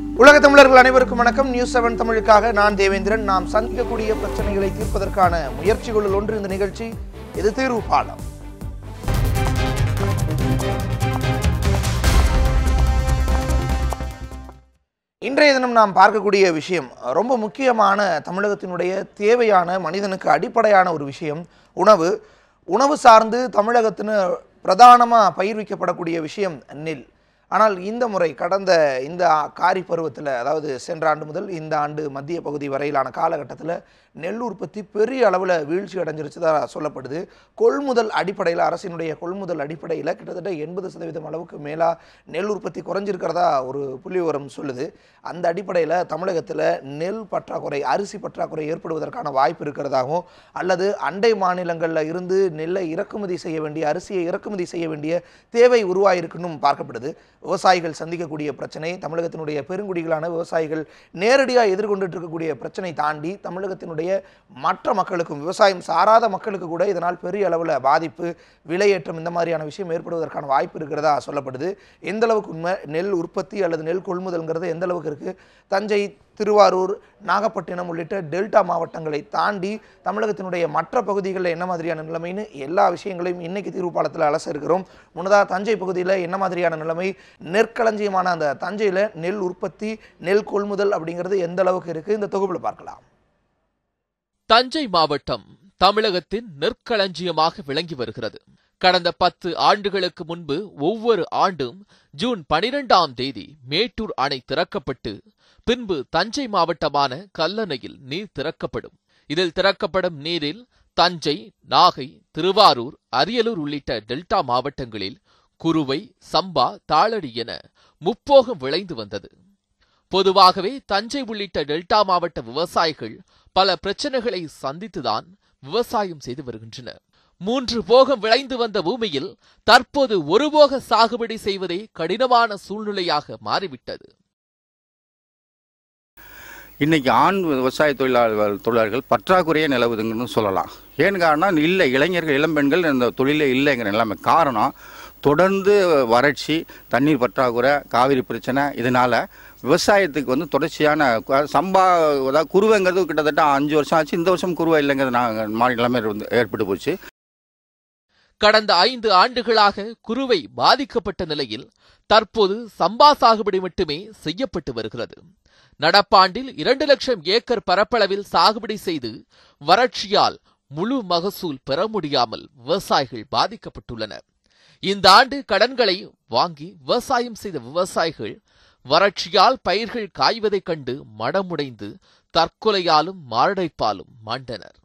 உலக தமிழர்கள் அனைவருக்கும் வணக்கம். நியூஸ் 7 தமிழுக்காக நான் தேவேந்திரன். நாம் சந்திக்கக்கூடிய பிரச்சனைகளை தீர்ப்பதற்கான முயற்சிகளில் ஒன்று இந்த நிகழ்ச்சி. இது தீர்வு பாலம். இன்றைய தினம் நாம் பார்க்கக்கூடிய விஷயம் ரொம்ப முக்கியமான, தமிழகத்தினுடைய தேவையான, மனிதனுக்கு அடிப்படையான ஒரு விஷயம் உணவு. உணவு சார்ந்து தமிழகத்தின் பிரதானமாக பயிர்விக்கப்படக்கூடிய விஷயம் நெல். ஆனால் இந்த முறை கடந்த இந்த காரி பருவத்தில், அதாவது சென்ற ஆண்டு முதல் இந்த ஆண்டு மத்திய பகுதி வரையிலான காலகட்டத்தில் நெல் உற்பத்தி பெரிய அளவில் வீழ்ச்சி அடைஞ்சிருச்சு தான் சொல்லப்படுது. கொள்முதல் அடிப்படையில், அரசினுடைய கொள்முதல் அடிப்படையில் கிட்டத்தட்ட 80% அளவுக்கு மேலாக நெல் உற்பத்தி குறைஞ்சிருக்கிறதா ஒரு புள்ளி விவரம் சொல்லுது. அந்த அடிப்படையில் தமிழகத்தில் நெல் பற்றாக்குறை, அரிசி பற்றாக்குறை ஏற்படுவதற்கான வாய்ப்பு இருக்கிறதாகவும், அல்லது அண்டை மாநிலங்களில் இருந்து நெல்லை இறக்குமதி செய்ய வேண்டிய, அரிசியை இறக்குமதி செய்ய வேண்டிய தேவை உருவாயிருக்குன்னு பார்க்கப்படுது. விவசாயிகள் சந்திக்கக்கூடிய பிரச்சனை, தமிழகத்தினுடைய பெருங்குடிகளான விவசாயிகள் நேரடியாக எதிர்கொண்டுட்டு இருக்கக்கூடிய பிரச்சனை தாண்டி தமிழகத்தினுடைய மற்ற மக்களுக்கும், விவசாயம் சாராத மக்களுக்கு கூட இதனால் பெரிய அளவில் பாதிப்பு, விலையேற்றம், இந்த மாதிரியான விஷயம் ஏற்படுவதற்கான வாய்ப்பு இருக்கிறதா சொல்லப்படுது. எந்த அளவுக்கு உண்மை, நெல் உற்பத்தி அல்லது நெல் கொள்முதல்ங்கிறது எந்த அளவுக்கு இருக்கு, தஞ்சை, திருவாரூர், நாகப்பட்டினம் உள்ளிட்ட டெல்டா மாவட்டங்களை தாண்டி தமிழகத்தினுடைய மற்ற பகுதிகளில் என்ன மாதிரியான நிலைமைன்னு எல்லா விஷயங்களையும் இன்னைக்கு தீர்வு பாலத்தில் அலச இருக்கிறோம். முன்னதாக தஞ்சை பகுதியில் என்ன மாதிரியான நிலைமை, நெற்களஞ்சியமான அந்த தஞ்சையில் நெல் உற்பத்தி, நெல் கொள்முதல் அப்படிங்கிறது எந்த அளவுக்கு இருக்கு, இந்த தொகுப்பில் பார்க்கலாம். தஞ்சை மாவட்டம் தமிழகத்தின் நெற்களஞ்சியமாக விளங்கி வருகிறது. கடந்த 10 ஆண்டுகளுக்கு முன்பு ஒவ்வொரு ஆண்டும் ஜூன் 12ஆம் தேதி மேட்டூர் அணை திறக்கப்பட்டு பின்பு தஞ்சை மாவட்டமான கல்லணையில் நீர் திறக்கப்படும். இதில் திறக்கப்படும் நீரில் தஞ்சை, நாகை, திருவாரூர், அரியலூர் உள்ளிட்ட டெல்டா மாவட்டங்களில் குறுவை, சம்பா, தாளடி என முப்போகம் விளைந்து வந்தது. பொதுவாகவே தஞ்சை உள்ளிட்ட டெல்டா மாவட்ட விவசாயிகள் பல பிரச்சனைகளை சந்தித்துதான் விவசாயம் செய்து வருகின்றனர். 3 போகம் விளைந்து வந்த பூமியில் தற்போது ஒரு போக சாகுபடி செய்வதே கடினமான சூழ்நிலையாக மாறிவிட்டது. இன்னைக்கு ஆண் விவசாய தொழிலாளர்கள் பற்றாக்குறையே நிலவுதுங்கன்னு சொல்லலாம். ஏன்னு காரணம், இல்லை, இளைஞர்கள், இளம்பெண்கள் இந்த தொழிலே இல்லைங்கிற நிலைமை. காரணம் தொடர்ந்து வறட்சி, தண்ணீர் பற்றாக்குறை, காவிரி பிரச்சனை. இதனால் விவசாயத்துக்கு தொடர்ச்சியான சம்பா, அதாவது குருவைங்கிறது கிட்டத்தட்ட 5 வருஷம் ஆச்சு. இந்த வருஷம் குருவை இல்லைங்கிறது நிலைமை ஏற்பட்டு போச்சு. கடந்த 5 ஆண்டுகளாக குருவை பாதிக்கப்பட்ட நிலையில் தற்போது சம்பா சாகுபடி மட்டுமே செய்யப்பட்டு வருகிறது. நடப்பாண்டில் 2 லட்சம் ஏக்கர் பரப்பளவில் சாகுபடி செய்து வறட்சியால் முழு மகசூல் பெற முடியாமல் விவசாயிகள் பாதிக்கப்பட்டுள்ளனர். இந்த ஆண்டு கடன்களை வாங்கி விவசாயம் செய்த விவசாயிகள் வறட்சியால் பயிர்கள் காய்வதைக் கண்டு மடமுடைந்து தற்கொலையாலும் மாரடைப்பாலும் மாண்டனர்.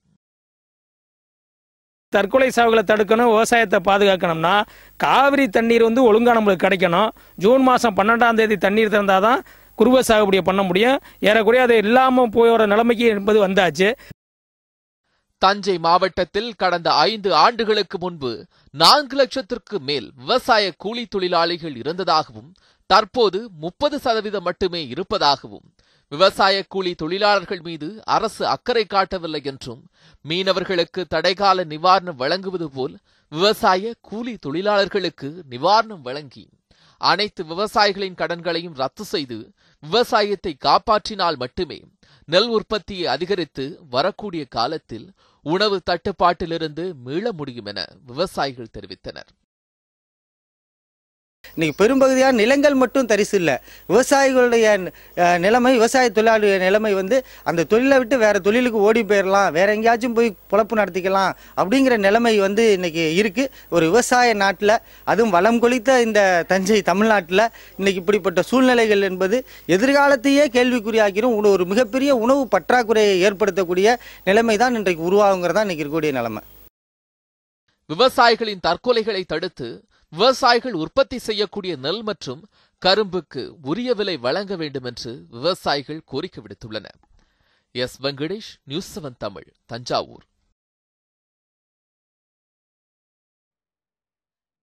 தற்கொலை சாவுகளை தடுக்கணும், விவசாயத்தை பாதுகாக்கணும்னா காவிரி தண்ணீர் ஒழுங்கா நம்மளுக்கு கிடைக்கணும். ஜூன் மாதம் 12ஆம் தேதி தண்ணீர் திறந்தாதான் குறுவை சாகுபடியை பண்ண முடியும். ஏறக்குறைய அது இல்லாமல் போகிற நிலைமைக்கு என்பது வந்தாச்சு. தஞ்சை மாவட்டத்தில் கடந்த 5 ஆண்டுகளுக்கு முன்பு 4 லட்சத்திற்கு மேல் விவசாய கூலி தொழிலாளிகள் இருந்ததாகவும், தற்போது 30% மட்டுமே இருப்பதாகவும், விவசாய கூலி தொழிலாளர்கள் மீது அரசு அக்கறை காட்டவில்லை என்றும், மீனவர்களுக்கு தடைகால நிவாரணம் வழங்குவது போல் விவசாய கூலி தொழிலாளர்களுக்கு நிவாரணம் வழங்கி அனைத்து விவசாயிகளின் கடன்களையும் ரத்து செய்து விவசாயத்தை காப்பாற்றினால் மட்டுமே நெல் உற்பத்தியை அதிகரித்து வரக்கூடிய காலத்தில் உணவு தட்டுப்பாட்டிலிருந்து மீள முடியும் என விவசாயிகள் தெரிவித்தனர். இன்னைக்கு பெரும்பகுதியான நிலங்கள் மட்டும் தரிசு இல்லை. விவசாயிகளுடைய நிலைமை, விவசாய தொழிலாளருடைய நிலைமை அந்த தொழிலை விட்டு வேற தொழிலுக்கு ஓடி போயிடலாம், வேற எங்கேயாச்சும் போய் பொழப்பு நடத்திக்கலாம் அப்படிங்கிற நிலைமை இன்னைக்கு இருக்கு. ஒரு விவசாய நாட்டில், அதுவும் வளம் கொளித்த இந்த தஞ்சை தமிழ்நாட்டில் இன்னைக்கு இப்படிப்பட்ட சூழ்நிலைகள் என்பது எதிர்காலத்தையே கேள்விக்குறியாக்கிரும். ஒரு மிகப்பெரிய உணவு பற்றாக்குறையை ஏற்படுத்தக்கூடிய நிலைமை தான் இன்றைக்கு உருவாகுங்கிறதா இன்னைக்கு இருக்கக்கூடிய நிலைமை. விவசாயிகளின் தற்கொலைகளை தடுத்து விவசாயிகள் உற்பத்தி செய்யக்கூடிய நெல் மற்றும் கரும்புக்கு உரிய விலை வழங்க வேண்டும் என்று விவசாயிகள் கோரிக்கை விடுத்துள்ளனர். எஸ். வெங்கடேஷ், நியூஸ் 7 தமிழ், தஞ்சாவூர்.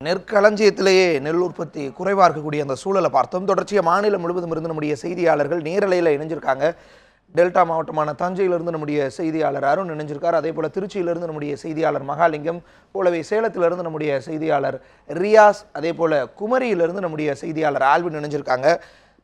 நெற்களஞ்சியத்திலேயே நெல் உற்பத்தி குறைவாக இருக்கக்கூடிய அந்த சூழலை பார்த்தோம். தொடர்ச்சியாக மாநிலம் முழுவதும் இருந்து நம்முடைய செய்தியாளர்கள் நேரலையில் இணைஞ்சிருக்காங்க. டெல்டா மாவட்டமான தஞ்சையிலிருந்து நம்முடைய செய்தியாளர் அருண் இணைஞ்சிருக்கார். அதே போல திருச்சியிலிருந்து நம்முடைய செய்தியாளர் மகாலிங்கம், போலவே சேலத்திலிருந்து நம்முடைய செய்தியாளர் ரியாஸ், அதே போல குமரியிலிருந்து நம்முடைய செய்தியாளர் ஆல்வின் இணைஞ்சிருக்காங்க.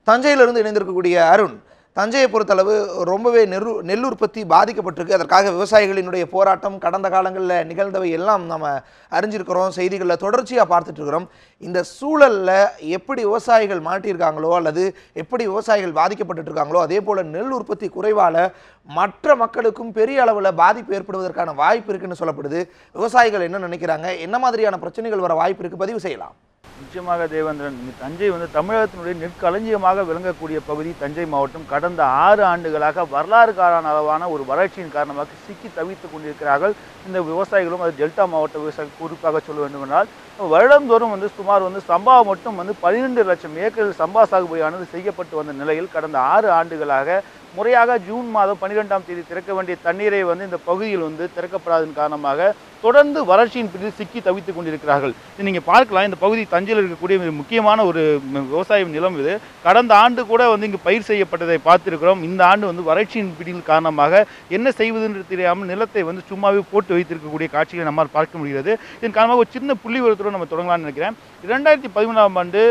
தஞ்சையிலிருந்து இணைந்திருக்கக்கூடிய அருண், தஞ்சையை பொறுத்தளவு ரொம்பவே நெல் உற்பத்தி பாதிக்கப்பட்டிருக்கு. அதற்காக விவசாயிகளினுடைய போராட்டம் கடந்த காலங்களில் நிகழ்ந்தவை எல்லாம் நம்ம அறிஞ்சிருக்கிறோம், செய்திகளில் தொடர்ச்சியாக பார்த்துட்டு இருக்கிறோம். இந்த சூழலில் எப்படி விவசாயிகள் மாட்டியிருக்காங்களோ அல்லது எப்படி விவசாயிகள் பாதிக்கப்பட்டு இருக்காங்களோ அதே போல் நெல் உற்பத்தி குறைவால் மற்ற மக்களுக்கும் பெரிய அளவில் பாதிப்பு ஏற்படுவதற்கான வாய்ப்பு இருக்குன்னு சொல்லப்படுது. விவசாயிகள் என்ன நினைக்கிறாங்க, என்ன மாதிரியான பிரச்சனைகள் வர வாய்ப்பு இருக்குது, பதிவு செய்யலாம். நிச்சயமாக தேவேந்திரன், தஞ்சை தமிழகத்தினுடைய நெற்களஞ்சியமாக விளங்கக்கூடிய பகுதி தஞ்சை மாவட்டம். கடந்த 6 ஆண்டுகளாக வரலாறு காண அளவான ஒரு வறட்சியின் காரணமாக சிக்கி தவித்துக் கொண்டிருக்கிறார்கள் இந்த விவசாயிகளும். அது டெல்டா மாவட்ட விவசாயிகள் குறிப்பாக சொல்ல வேண்டுமென்றால் வருடந்தோறும் சுமார் சம்பா மட்டும் 12 லட்சம் ஏக்கர் சம்பா சாகுபடியானது செய்யப்பட்டு வந்த நிலையில் கடந்த 6 ஆண்டுகளாக முறையாக ஜூன் மாதம் 12ஆம் தேதி திறக்க வேண்டிய தண்ணீரை இந்த பகுதியில் திறக்கப்படாதன் காரணமாக தொடர்ந்து வறட்சியின் பிடியில் சிக்கி தவித்துக் கொண்டிருக்கிறார்கள். நீங்கள் பார்க்கலாம், இந்த பகுதி தஞ்சையில் இருக்கக்கூடிய முக்கியமான ஒரு விவசாய நிலம் இது. கடந்த ஆண்டு கூட இங்கு பயிர் செய்யப்பட்டதை பார்த்திருக்கிறோம். இந்த ஆண்டு வறட்சியின் பிடியில் காரணமாக என்ன செய்வதென்று தெரியாமல் நிலத்தை சும்மாவே போட்டு வைத்திருக்கக்கூடிய காட்சிகளை நம்மால் பார்க்க முடிகிறது. இதன் காரணமாக ஒரு சின்ன புள்ளி விவரத்தோடு நம்ம தொடங்கலாம்னு நினைக்கிறேன். 2013ஆம் ஆண்டு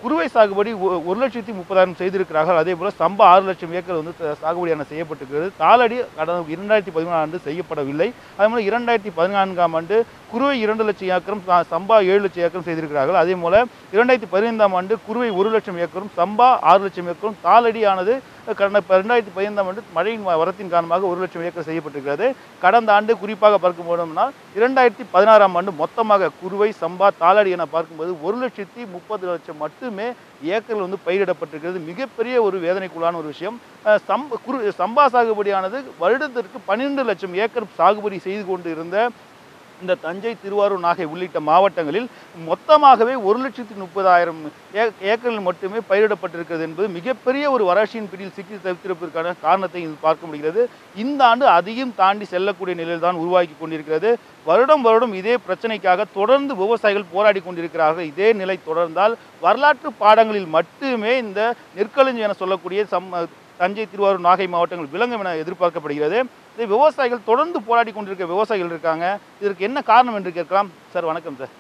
குறுவை சாகுபடி 1,30,000 செய்திருக்கிறார்கள். அதே போல் சம்பா 6 லட்சம் ஏக்கர் சாகுபடியான செய்யப்பட்டிருக்கிறது. தாளடி கடந்த 2013ஆம் ஆண்டு செய்யப்படவில்லை. அதேபோல் 2014ஆம் ஆண்டு குறுவை 2 லட்சம் ஏக்கரும் சம்பா 7 லட்சம் ஏக்கரும் செய்திருக்கிறார்கள். அதே போல் 2015ஆம் ஆண்டு குறுவை 1 லட்சம் ஏக்கரும் சம்பா 6 லட்சம் ஏக்கரும் தாளடியானது கடந்த 2015ஆம் ஆண்டு மழையின் வரத்தின் காரணமாக 1 லட்சம் ஏக்கர் செய்யப்பட்டிருக்கிறது. கடந்த ஆண்டு குறிப்பாக பார்க்க போனோம்னால் 2016ஆம் ஆண்டு மொத்தமாக குறுவை சம்பா தாளடி என பார்க்கும்போது 1,30,00,000 மட்டுமே ஏக்கர்கள் பயிரிடப்பட்டிருக்கிறது. மிகப்பெரிய ஒரு வேதனைக்குள்ளான ஒரு விஷயம். சம்பா சாகுபடியானது வருடத்திற்கு 12 லட்சம் ஏக்கர் சாகுபடி செய்து கொண்டு இருந்த இந்த தஞ்சை, திருவாரூர், நாகை உள்ளிட்ட மாவட்டங்களில் மொத்தமாகவே 1,30,000 ஏக்கர்கள் மட்டுமே பயிரிடப்பட்டிருக்கிறது என்பது மிகப்பெரிய ஒரு வறட்சியின் பிடியில் சிக்கி தவிர்த்திருப்பதற்கான காரணத்தை பார்க்க முடிகிறது. இந்த ஆண்டு அதையும் தாண்டி செல்லக்கூடிய நிலையில் தான் உருவாக்கி கொண்டிருக்கிறது. வருடம் இதே பிரச்சனைக்காக தொடர்ந்து விவசாயிகள் போராடி கொண்டிருக்கிறார்கள். இதே நிலை தொடர்ந்தால் வரலாற்று பாடங்களில் மட்டுமே இந்த நெற்களஞ்சி என சொல்லக்கூடிய தஞ்சை, திருவாரூர், நாகை மாவட்டங்கள் விளங்கும் என எதிர்பார்க்கப்படுகிறது. இதை விவசாயிகள் தொடர்ந்து போராடி கொண்டிருக்க விவசாயிகள் இருக்காங்க. இதற்கு என்ன காரணம் என்று கேட்கலாம். சார் வணக்கம் சார்,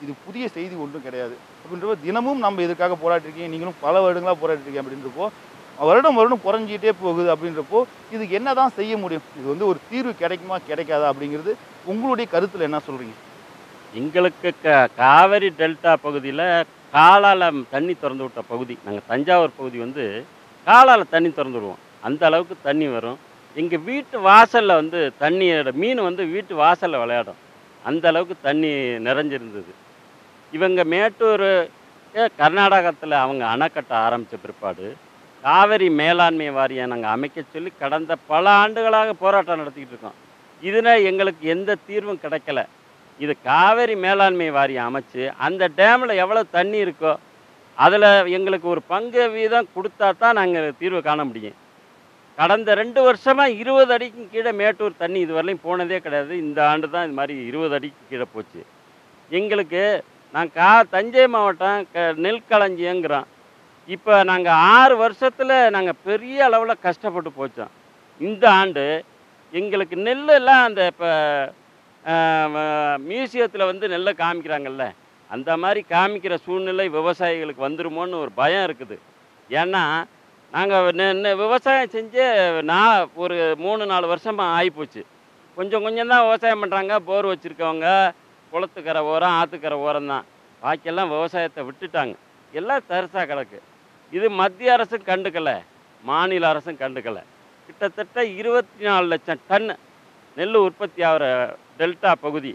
இது புதிய செய்தி ஒன்றும் கிடையாது. அப்படின்றப்போ தினமும் நம்ம இதுக்காக போராட்டிருக்கீங்க, நீங்களும் பல வருடங்களாக போராட்டிருக்கீங்க. அப்படின்றப்போ வருடம் குறைஞ்சிட்டே போகுது. அப்படின்றப்போ இதுக்கு என்ன தான் செய்ய முடியும், இது ஒரு தீர்வு கிடைக்குமா கிடைக்காதா அப்படிங்கிறது உங்களுடைய கருத்தில் என்ன சொல்கிறீங்க? எங்களுக்கு காவிரி டெல்டா பகுதியில் காலால் தண்ணி திறந்து விட்ட பகுதி. நாங்கள் தஞ்சாவூர் பகுதி காலால் தண்ணி திறந்து விடுவோம். அந்த அளவுக்கு தண்ணி வரும். எங்கள் வீட்டு வாசலில் தண்ணியோட மீன் வீட்டு வாசலில் விளையாடும். அந்த அளவுக்கு தண்ணி நிறைஞ்சிருந்தது. இவங்க மேட்டூர் கர்நாடகத்தில் அவங்க அணை கட்ட ஆரம்பித்த பிற்பாடு காவிரி மேலாண்மை வாரியம் நாங்கள் அமைக்க சொல்லி கடந்த பல ஆண்டுகளாக போராட்டம் நடத்திக்கிட்டு இருக்கோம். இதில் எங்களுக்கு எந்த தீர்வும் கிடைக்கல. இது காவிரி மேலாண்மை வாரியம் அமைச்சு அந்த டேமில் எவ்வளோ தண்ணி இருக்கோ அதில் எங்களுக்கு ஒரு பங்கு வீதம் கொடுத்தா தான் நாங்கள் தீர்வு காண முடியும். கடந்த 2 வருஷமாக 20 அடிக்கு கீழே மேட்டூர் தண்ணி இதுவரையிலும் போனதே கிடையாது. இந்த ஆண்டு தான் இது மாதிரி 20 அடிக்கு கீழே போச்சு. எங்களுக்கு தஞ்சை மாவட்டம் நெல் களஞ்சியங்கிறோம். இப்போ நாங்கள் 6 வருஷத்தில் நாங்கள் பெரிய அளவில் கஷ்டப்பட்டு போச்சோம். இந்த ஆண்டு எங்களுக்கு நெல்லெல்லாம் அந்த இப்போ மியூசியத்தில் நெல்லை காமிக்கிறாங்கல்ல, அந்த மாதிரி காமிக்கிற சூழ்நிலை விவசாயிகளுக்கு வந்துருமோன்னு ஒரு பயம் இருக்குது. ஏன்னா நாங்கள் விவசாயம் செஞ்சு ஒரு 3-4 வருஷமாக ஆகிப்போச்சு. கொஞ்சம் தான் விவசாயம் பண்ணுறாங்க. போர் வச்சுருக்கவங்க குளத்துக்கரை ஓரம், ஆற்றுக்கரை ஓரம் தான். பாக்கியெல்லாம் விவசாயத்தை விட்டுட்டாங்க. எல்லாம் தரிசாக கிடக்கு. இது மத்திய அரசும் கண்டுக்கலை, மாநில அரசும் கண்டுக்கலை. கிட்டத்தட்ட 24 லட்சம் டன் நெல் உற்பத்தி ஆகிற டெல்டா பகுதி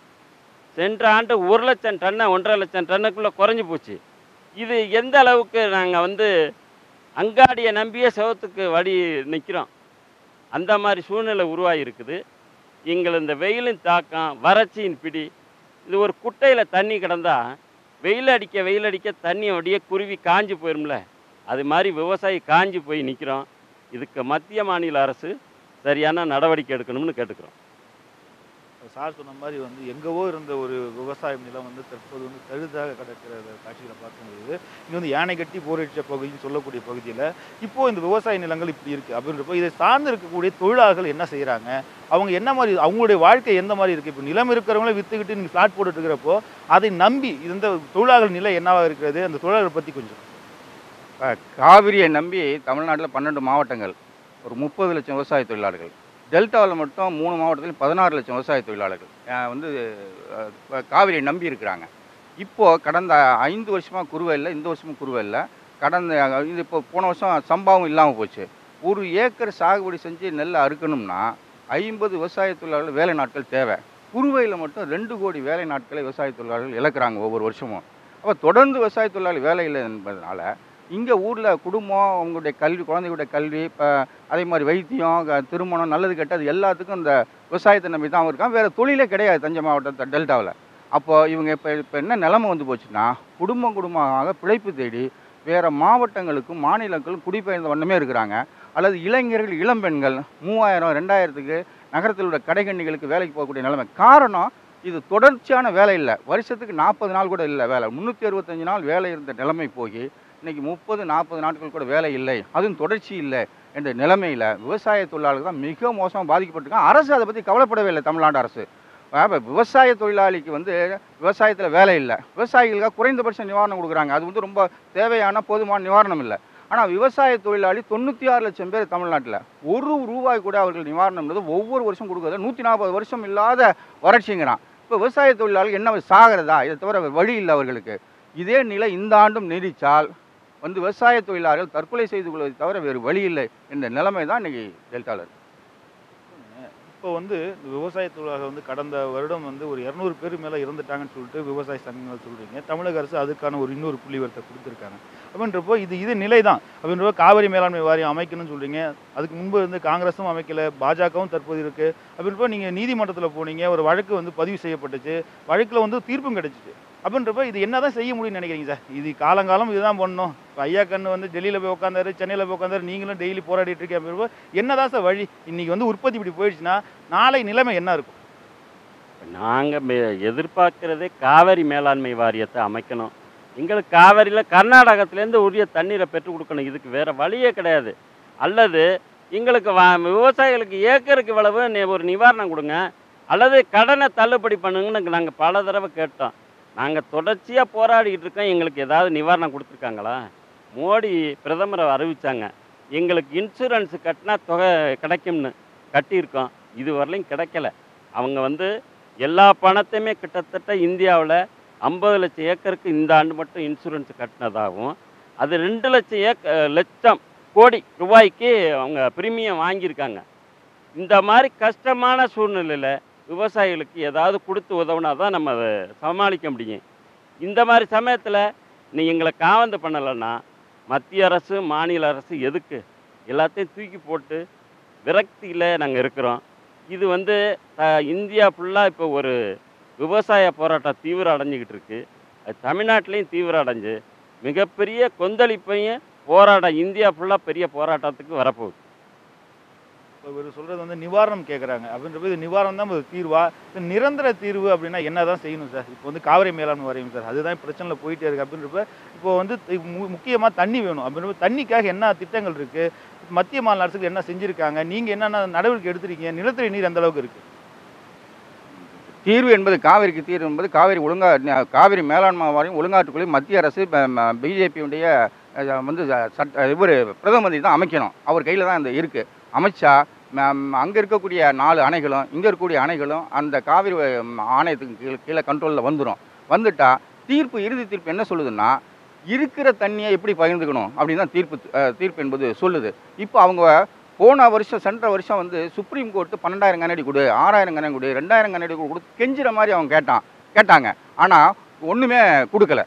சென்ற ஆண்டு 1 லட்சம் டன்னு 1.5 லட்சம் டன்னுக்குள்ளே குறைஞ்சி போச்சு. இது எந்த அளவுக்கு நாங்கள் அங்காடியை நம்பியே செவத்துக்கு வழி நிற்கிறோம். அந்த மாதிரி சூழ்நிலை உருவாகி இருக்குது. எங்கள் இந்த வெயிலின் தாக்கம், வறட்சியின் பிடி, இது ஒரு குட்டையில் தண்ணி கிடந்தால் வெயில் அடிக்க தண்ணி அப்படியே குருவி காஞ்சி போயிடும்ல, அது மாதிரி விவசாயி காஞ்சி போய் நிற்கிறோம். இதுக்கு மத்திய மாநில அரசு சரியான நடவடிக்கை எடுக்கணும்னு கேட்டுக்கிறோம். சார் சொன்ன மாதிரி எங்கவோ இருந்த ஒரு விவசாய நிலம் தற்போது தழுதாக கிடக்கிற காட்சிகளை பார்க்க முடியுது. இங்கே யானை கட்டி போரிட்ட பகுதின்னு சொல்லக்கூடிய பகுதியில் இப்போது இந்த விவசாய நிலங்கள் இப்படி இருக்குது. அப்படின்றப்போ இதை சார்ந்து இருக்கக்கூடிய தொழிலாளர்கள் என்ன செய்கிறாங்க, அவங்க என்ன மாதிரி, அவங்களுடைய வாழ்க்கை எந்த மாதிரி இருக்குது? இப்போ நிலம் இருக்கிறவங்களே விற்றுக்கிட்டு நீங்கள் ஃப்ளாட் போட்டுட்டு இருக்கிறப்போ அதை நம்பி இந்த தொழிலாளர்கள் நிலை என்னவாக இருக்கிறது, அந்த தொழிலாளர்கள் பற்றி கொஞ்சம். காவிரியை நம்பி தமிழ்நாட்டில் 12 மாவட்டங்கள், ஒரு 30 லட்சம் விவசாய தொழிலாளர்கள். டெல்டாவில் மட்டும் 3 மாவட்டத்தில் 16 லட்சம் விவசாய தொழிலாளர்கள் வந்து காவிரியை நம்பி இருக்கிறாங்க. இப்போது கடந்த 5 வருஷமாக குறுவை இல்லை, இந்த வருஷமும் குறுவை இல்லை. இது இப்போ போன வருஷம் சம்பாவும் இல்லாமல் போச்சு. 1 ஏக்கர் சாகுபடி செஞ்சு நெல்லை அறுக்கணும்னா 50 விவசாய தொழிலாளர்கள் வேலை நாட்கள் தேவை. குறுவையில் மட்டும் 2 கோடி வேலை நாட்களை விவசாய தொழிலாளர்கள் இழக்கிறாங்க ஒவ்வொரு வருஷமும். அப்போ தொடர்ந்து விவசாய தொழிலாளர்கள் வேலை இல்லை என்பதனால இங்கே ஊரில் குடும்பம், அவங்களுடைய கல்வி, குழந்தைகளுடைய கல்வி, இப்போ அதே மாதிரி வைத்தியம், திருமணம், நல்லது கெட்டது எல்லாத்துக்கும் இந்த விவசாயத்தை நம்பி தான் இருக்காங்க. வேறு தொழிலே கிடையாது தஞ்சை மாவட்டத்தை டெல்டாவில். அப்போது இவங்க இப்போ என்ன நிலைமை வந்து போச்சுன்னா, குடும்பமாக பிழைப்பு தேடி வேறு மாவட்டங்களுக்கும் மாநிலங்களுக்கும் குடிபெயர்ந்த வண்ணமே இருக்கிறாங்க. அல்லது இளைஞர்கள், இளம்பெண்கள் 3000 2000க்கு நகரத்தில் உள்ள கடைகண்ணிகளுக்கு வேலைக்கு போகக்கூடிய நிலைமை. காரணம், இது தொடர்ச்சியான வேலை இல்லை. வருஷத்துக்கு 40 நாள் கூட இல்லை வேலை. 365 நாள் வேலை இருந்த நிலைமை போய் இன்றைக்கி 30-40 நாட்கள் கூட வேலை இல்லை, அதுவும் தொடர்ச்சி இல்லை என்ற நிலைமையில் விவசாய தொழிலாளர்கள் தான் மிக மோசமாக பாதிக்கப்பட்டிருக்காங்க. அரசு அதை பற்றி கவலைப்படவே இல்லை. தமிழ்நாடு அரசு விவசாய தொழிலாளிக்கு வந்து விவசாயத்தில் வேலை இல்லை, விவசாயிகளுக்காக குறைந்தபட்ச நிவாரணம் கொடுக்குறாங்க. அது வந்து ரொம்ப தேவையான போதுமான நிவாரணம் இல்லை. ஆனால் விவசாய தொழிலாளி 96 லட்சம் பேர் தமிழ்நாட்டில் ₹1 கூட அவர்கள் நிவாரணம் ஒவ்வொரு வருஷம் கொடுக்குறது 140 வருஷம் இல்லாத வறட்சிங்கிறான். இப்போ விவசாய தொழிலாளர்கள் என்ன சாகிறதா? இதை தவிர வழி இல்லை அவர்களுக்கு. இதே நிலை இந்த ஆண்டும் நீடித்தால் வந்து விவசாய தொழிலாளர்கள் தற்கொலை செய்து கொள்வதை தவிர வேறு வழி இல்லை என்ற நிலைமை தான் இன்றைக்கி டெல்டாவில். இப்போ வந்து விவசாய தொழிலாளர்கள் வந்து கடந்த வருடம் வந்து ஒரு 200 பேர் மேலே இறந்துட்டாங்கன்னு சொல்லிட்டு விவசாய சங்கங்கள் சொல்கிறீங்க. தமிழக அரசு அதுக்கான ஒரு இன்னொரு புள்ளிவரத்தை கொடுத்துருக்காங்க. அப்படின்றப்போ இது நிலை தான். அப்படின்றப்போ காவிரி மேலாண்மை வாரியம் அமைக்கணும்னு சொல்கிறீங்க. அதுக்கு முன்பு வந்து காங்கிரஸும் அமைக்கலை, பாஜகவும் தற்போது இருக்குது. அப்படின்றப்போ நீங்கள் நீதிமன்றத்தில் போனீங்க, ஒரு வழக்கு வந்து பதிவு செய்யப்பட்டுச்சு, வழக்கில் வந்து தீர்ப்பும் கிடைச்சிச்சு. அப்படின்றப்போ இது என்ன தான் செய்ய முடியும்னு நினைக்கிறீங்க சார்? இது காலங்காலம் இதுதான் பண்ணணும். இப்போ ஐயா கண்ணு வந்து டெல்லியில் போய் உட்காந்தாரு, சென்னையில் போய் உட்காந்தாரு, நீங்களும் டெய்லி போராடிட்டு இருக்கேன். அப்படின்றப்போ என்ன தான் சார் வழி? இன்றைக்கி வந்து உற்பத்தி இப்படி போயிடுச்சுன்னா நாளை நிலைமை என்ன இருக்கும்? நாங்கள் எதிர்பார்க்குறதே காவிரி மேலாண்மை வாரியத்தை அமைக்கணும். எங்களுக்கு காவிரியில் கர்நாடகத்துலேருந்து உரிய தண்ணீரை பெற்றுக் கொடுக்கணும். இதுக்கு வேறு வழியே கிடையாது. அல்லது எங்களுக்கு விவசாயிகளுக்கு ஏக்கருக்கு இவ்வளவு ஒரு நிவாரணம் கொடுங்க, அல்லது கடனை தள்ளுபடி பண்ணுங்கன்னு நாங்கள் பல தடவை கேட்டோம். நாங்கள் தொடர்ச்சியாக போராடிக்கிட்டு இருக்கோம். எங்களுக்கு ஏதாவது நிவாரணம் கொடுத்துருக்காங்களா? மோடி பிரதமரை அறிவித்தாங்க, எங்களுக்கு இன்சூரன்ஸு கட்டினா தொகை கிடைக்கும்னு. கட்டியிருக்கோம், இது வரலையும் கிடைக்கல. அவங்க வந்து எல்லா பணத்தையுமே கிட்டத்தட்ட இந்தியாவில் 50 லட்சம் ஏக்கருக்கு இந்த ஆண்டு மட்டும் இன்சூரன்ஸ் கட்டினதாகவும், அது 2 லட்சம் கோடி ரூபாய்க்கு அவங்க பிரீமியம் வாங்கியிருக்காங்க. இந்த மாதிரி கஷ்டமான சூழ்நிலையில் விவசாயிகளுக்கு ஏதாவது கொடுத்து உதவுனா தான் நம்ம அதை சமாளிக்க முடியும். இந்த மாதிரி சமயத்தில் நீ எங்களை காவந்து பண்ணலைன்னா மத்திய அரசு, மாநில அரசு எதுக்கு? எல்லாத்தையும் தூக்கி போட்டு விரக்தியில் நாங்கள் இருக்கிறோம். இது வந்து இந்தியா ஃபுல்லாக இப்போ ஒரு விவசாய போராட்டம் தீவிரம் அடைஞ்சிக்கிட்டு இருக்குது. அது தமிழ்நாட்டிலையும் தீவிரம் அடைஞ்சு மிகப்பெரிய கொந்தளிப்பையும் இந்தியா ஃபுல்லாக பெரிய போராட்டத்துக்கு வரப்போகுது. இப்போ இவர் சொல்கிறது வந்து நிவாரணம் கேட்குறாங்க. அப்படின்றப்ப இது நிவாரணம் தான் ஒரு தீர்வா? இது நிரந்தர தீர்வு அப்படின்னா என்ன தான் செய்யணும் சார்? இப்போ வந்து காவிரி மேலாண்மை வாரியம் சார், அதுதான் பிரச்சனையில் போயிட்டே இருக்குது. அப்படின்றப்ப இப்போ வந்து முக்கியமாக தண்ணி வேணும். அப்படின்றப்ப தண்ணிக்காக என்ன திட்டங்கள் இருக்குது? மத்திய மாநில அரசுக்கு என்ன செஞ்சுருக்காங்க? நீங்கள் என்னென்ன நடவடிக்கை எடுத்துருக்கீங்க? நிலத்தடி நீர் எந்த அளவுக்கு இருக்குது? தீர்வு என்பது காவிரிக்கு தீர்வு என்பது காவிரி மேலாண்மை வாரியம் ஒழுங்காற்றுக்குள்ளே மத்திய அரசு பிஜேபியுடைய வந்து இவர் பிரதம மந்திரி தான் அமைக்கணும். அவர் கையில் தான் இந்த இருக்குது. அமைச்சா அங்கே இருக்கக்கூடிய 4 அணைகளும் இங்கே இருக்கக்கூடிய அணைகளும் அந்த காவிரி ஆணையத்துக்கு கீழே கண்ட்ரோலில் வந்துட்டா இறுதி தீர்ப்பு என்ன சொல்லுதுன்னா, இருக்கிற தண்ணியை எப்படி பகிர்ந்துக்கணும் அப்படின்னு தான் தீர்ப்பு என்பது சொல்லுது. இப்போ அவங்க சென்ற வருஷம் வந்து சுப்ரீம் கோர்ட்டு 12,000 கனஅடி கொடு, 6,000 கனஅடி கொடு, 2,000 கனஅடி கொடுத்து கெஞ்சுற மாதிரி அவங்க கேட்டாங்க. ஆனால் ஒன்றுமே கொடுக்கல.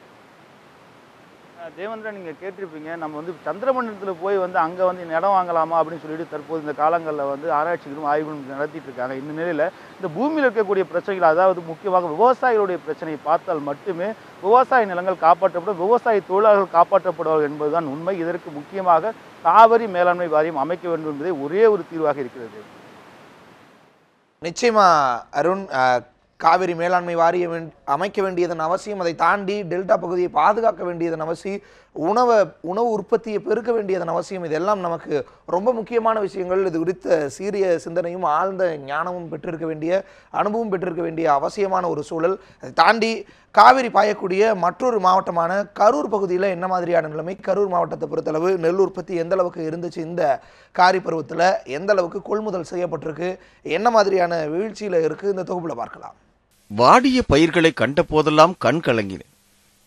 தேவேந்திரன், நீங்கள் கேட்டிருப்பீங்க, நம்ம வந்து சந்திரமண்டலத்தில் போய் வந்து அங்கே வந்து இடம் வாங்கலாமா அப்படின்னு சொல்லிட்டு தற்போது இந்த காலங்களில் வந்து ஆராய்ச்சிகளும் ஆய்வுகளும் நடத்திட்டு இருக்காங்க. இந்த நிலையில் இந்த பூமியில் இருக்கக்கூடிய பிரச்சனைகள், அதாவது முக்கியமாக விவசாயிகளுடைய பிரச்சனையை பார்த்தால் மட்டுமே விவசாய நிலங்கள் காப்பாற்றப்படும், விவசாய தொழிலாளர்கள் காப்பாற்றப்படுவார்கள் என்பதுதான் உண்மை. இதற்கு முக்கியமாக காவிரி மேலாண்மை வாரியம் அமைக்க வேண்டும் என்பதே ஒரே ஒரு தீர்வாக இருக்கிறது. நிச்சயமா அருண், காவிரி மேலாண்மை வாரியம் அமைக்க வேண்டியதன் அவசியம், அதை தாண்டி டெல்டா பகுதியை பாதுகாக்க வேண்டியதன் உணவு உற்பத்தியை பெருக்க வேண்டியதன் அவசியம், இதெல்லாம் நமக்கு ரொம்ப முக்கியமான விஷயங்கள். இது குறித்த சீரிய சிந்தனையும் ஆழ்ந்த ஞானமும் பெற்றிருக்க வேண்டிய, அனுபவம் பெற்றிருக்க வேண்டிய அவசியமான ஒரு சூழல். அதை தாண்டி காவிரி பாயக்கூடிய மற்றொரு மாவட்டமான கரூர் பகுதியில் என்ன மாதிரியான நிலைமை, கரூர் மாவட்டத்தை பொறுத்தளவு நெல் உற்பத்தி எந்த அளவுக்கு இருந்துச்சு, இந்த காரி பருவத்தில் எந்த அளவுக்கு கொள்முதல் செய்யப்பட்டிருக்கு, என்ன மாதிரியான வீழ்ச்சியில் இருக்குது, இந்த தொகுப்பில் பார்க்கலாம். வாடிய பயிர்களை கண்ட போதெல்லாம் கண் கலங்கினேன்.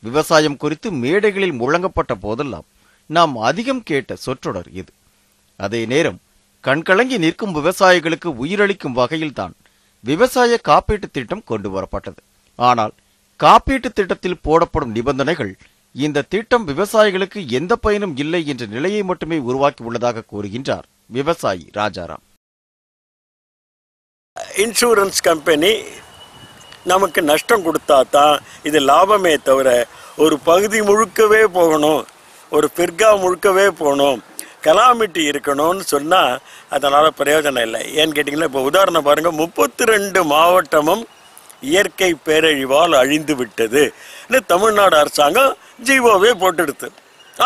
விவசாயம் குறித்து மேடைகளில் முழங்கப்பட்ட போதெல்லாம் நாம் அதிகம் கேட்ட சொற்றொடர் இது. அதே நேரம் கண்கலங்கி நிற்கும் விவசாயிகளுக்கு உயிரளிக்கும் வகையில்தான் விவசாய காப்பீட்டு திட்டம் கொண்டு வரப்பட்டது. ஆனால் காப்பீட்டு திட்டத்தில் போடப்படும் நிபந்தனைகள் இந்த திட்டம் விவசாயிகளுக்கு எந்த பயனும் இல்லை என்ற நிலையை மட்டுமே உருவாக்கி உள்ளதாக கூறுகின்றார் விவசாயி ராஜாராம். இன்சூரன்ஸ் கம்பெனி நமக்கு நஷ்டம் கொடுத்தா தான் இது லாபமே தவிர ஒரு பகுதி முழுக்கவே போகணும், ஒரு பிற்கா முழுக்கவே போகணும், கலாமிட்டி இருக்கணும்னு சொன்னால் அதனால் பிரயோஜனம் இல்லை. ஏன்னு கேட்டிங்கன்னா, இப்போ உதாரணம் பாருங்கள், 32 மாவட்டமும் இயற்கை பேரழிவால் அழிந்து விட்டது. தமிழ்நாடு அரசாங்கம் ஜீவோவே போட்டுடுது,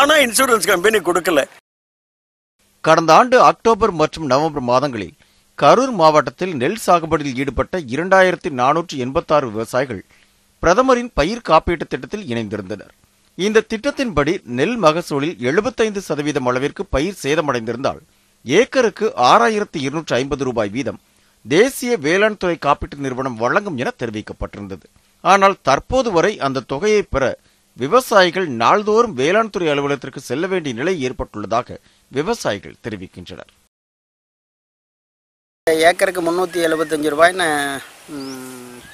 ஆனால் இன்சூரன்ஸ் கம்பெனி கொடுக்கல. கடந்த ஆண்டு அக்டோபர் மற்றும் நவம்பர் மாதங்களில் கரூர் மாவட்டத்தில் நெல் சாகுபடியில் ஈடுபட்ட 2486 விவசாயிகள் பிரதமரின் பயிர் காப்பீட்டு திட்டத்தில் இணைந்திருந்தனர். இந்த திட்டத்தின்படி நெல் மகசூலில் 75% அளவிற்கு பயிர் சேதமடைந்திருந்தால் ஏக்கருக்கு 6250 ரூபாய் வீதம் தேசிய வேளாண் துறை காப்பீட்டு நிறுவனம் வழங்கும் என தெரிவிக்கப்பட்டிருந்தது. ஆனால் தற்போது வரை அந்த தொகையை பெற விவசாயிகள் நாள்தோறும் வேளாண் துறை அலுவலகத்திற்கு செல்ல வேண்டிய நிலை ஏற்பட்டுள்ளதாக விவசாயிகள் தெரிவிக்கின்றனர். ஏக்கருக்கு 375 ரூபாய்னு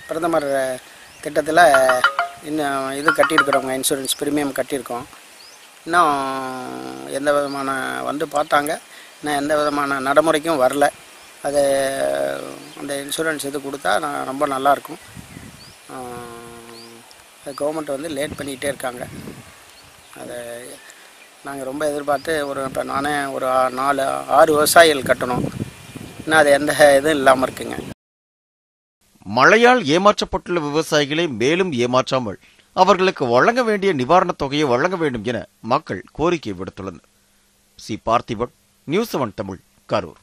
பிரதமர் திட்டத்தில் இன்னும் இது கட்டியிருக்கிறோங்க, இன்சூரன்ஸ் ப்ரீமியம் கட்டியிருக்கோம். இன்னும் எந்த விதமான பார்த்தாங்க, இன்னும் எந்த விதமான நடைமுறைக்கும் வரல. அது அந்த இன்சூரன்ஸ் இது கொடுத்தா ரொம்ப நல்லாயிருக்கும். கவர்மெண்ட் லேட் பண்ணிக்கிட்டே இருக்காங்க. அதை நாங்கள் ரொம்ப எதிர்பார்த்து இப்போ நானே ஒரு 4-6 விவசாயிகள் கட்டணும். இன்னும் அது எந்த இதுவும் இல்லாமல் இருக்குங்க. மழையால் ஏமாற்றப்பட்டுள்ள விவசாயிகளை மேலும் ஏமாற்றாமல் அவர்களுக்கு வழங்க வேண்டிய நிவாரணத் தொகையை வழங்க வேண்டும் என மக்கள் கோரிக்கை விடுத்துள்ளனர். சி. பார்த்திபன், நியூஸ் 7 தமிழ், கரூர்.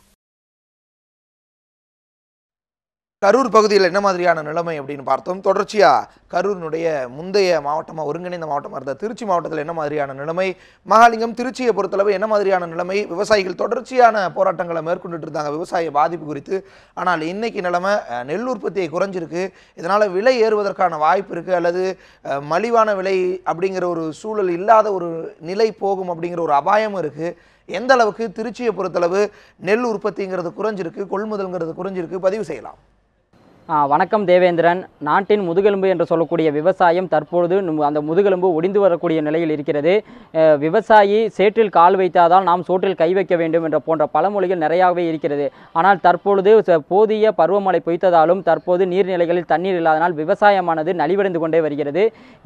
கரூர் பகுதியில் என்ன மாதிரியான நிலைமை அப்படின்னு பார்த்தோம். தொடர்ச்சியாக கரூரினுடைய முந்தைய மாவட்டமாக ஒருங்கிணைந்த மாவட்டமாக இருந்த திருச்சி மாவட்டத்தில் என்ன மாதிரியான நிலைமை, மகாலிங்கம் திருச்சியை பொறுத்தளவு என்ன மாதிரியான நிலைமை, விவசாயிகள் தொடர்ச்சியான போராட்டங்களை மேற்கொண்டுட்டு இருந்தாங்க விவசாய பாதிப்பு குறித்து. ஆனால் இன்னைக்கு நிலைமை நெல் உற்பத்தியை குறைஞ்சிருக்கு, இதனால் விலை ஏறுவதற்கான வாய்ப்பு இருக்குது, அல்லது மலிவான விலை அப்படிங்கிற ஒரு சூழல் இல்லாத ஒரு நிலை போகும் அப்படிங்கிற ஒரு அபாயமும் இருக்குது. எந்த அளவுக்கு திருச்சியை பொறுத்தளவு நெல் உற்பத்திங்கிறது குறைஞ்சிருக்கு, கொள்முதல்ங்கிறது குறைஞ்சிருக்கு, பதிவு செய்யலாம். வணக்கம் தேவேந்திரன். நாட்டின் முதுகெலும்பு என்று சொல்லக்கூடிய விவசாயம் தற்பொழுது அந்த முதுகெலும்பு ஒடிந்து வரக்கூடிய நிலையில் இருக்கிறது. விவசாயி சேற்றில் கால் வைத்தாதான் நாம் சோற்றில் கை வைக்க வேண்டும் என்ற போன்ற பழமொழிகள் நிறையாகவே இருக்கிறது. ஆனால் தற்பொழுது போதிய பருவமழை பொய்த்ததாலும் தற்போது நீர்நிலைகளில் தண்ணீர் இல்லாதனால் விவசாயமானது நலிவடைந்து கொண்டே வருகிறது.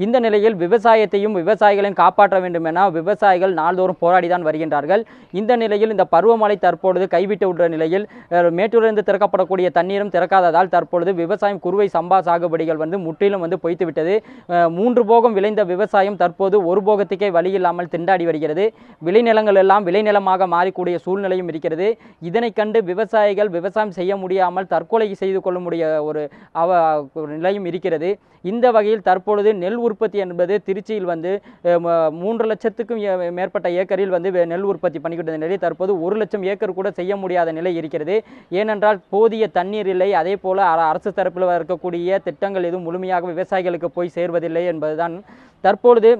இந்த நிலையில் விவசாயத்தையும் விவசாயிகளையும் காப்பாற்ற வேண்டும் என விவசாயிகள் நாள்தோறும் போராடிதான் வருகின்றார்கள். இந்த நிலையில் இந்த பருவமழை தற்பொழுது கைவிட்டு விட்ட நிலையில் மேட்டூரிலிருந்து திறக்கப்படக்கூடிய தண்ணீரும் திறக்காததால் தற்பொழுது விவசாயம் குறுவை சம்பா சாகுபடிகள் முற்றிலும் பொய்த்து விட்டது. 3 போகம் விளைந்த விவசாயம் தற்போது ஒரு போகத்துக்கே வழி இல்லாமல் திண்டாடி வருகிறது. விளைநிலங்கள் எல்லாம் விளைநிலமாக மாறக்கூடிய சூழ்நிலையும் இருக்கிறது. இதனை கண்டு விவசாயிகள் விவசாயம் செய்ய முடியாமல் தற்கொலை செய்து கொள்ள முடிய ஒரு நிலையும் இருக்கிறது. இந்த வகையில் தற்பொழுது நெல் உற்பத்தி என்பது திருச்சியில் 3 லட்சத்துக்கும் மேற்பட்ட ஏக்கரில் நெல் உற்பத்தி பண்ணிக்கிட்ட நிலை தற்போது 1 லட்சம் ஏக்கர் கூட செய்ய முடியாத நிலை இருக்கிறது. ஏனென்றால் போதிய தண்ணீர் இல்லை, அதே போல அரசு தரப்பில் இருக்கக்கூடிய திட்டங்கள் எதுவும் முழுமையாக விவசாயிகளுக்கு போய் சேர்வதில்லை என்பதுதான் தற்பொழுது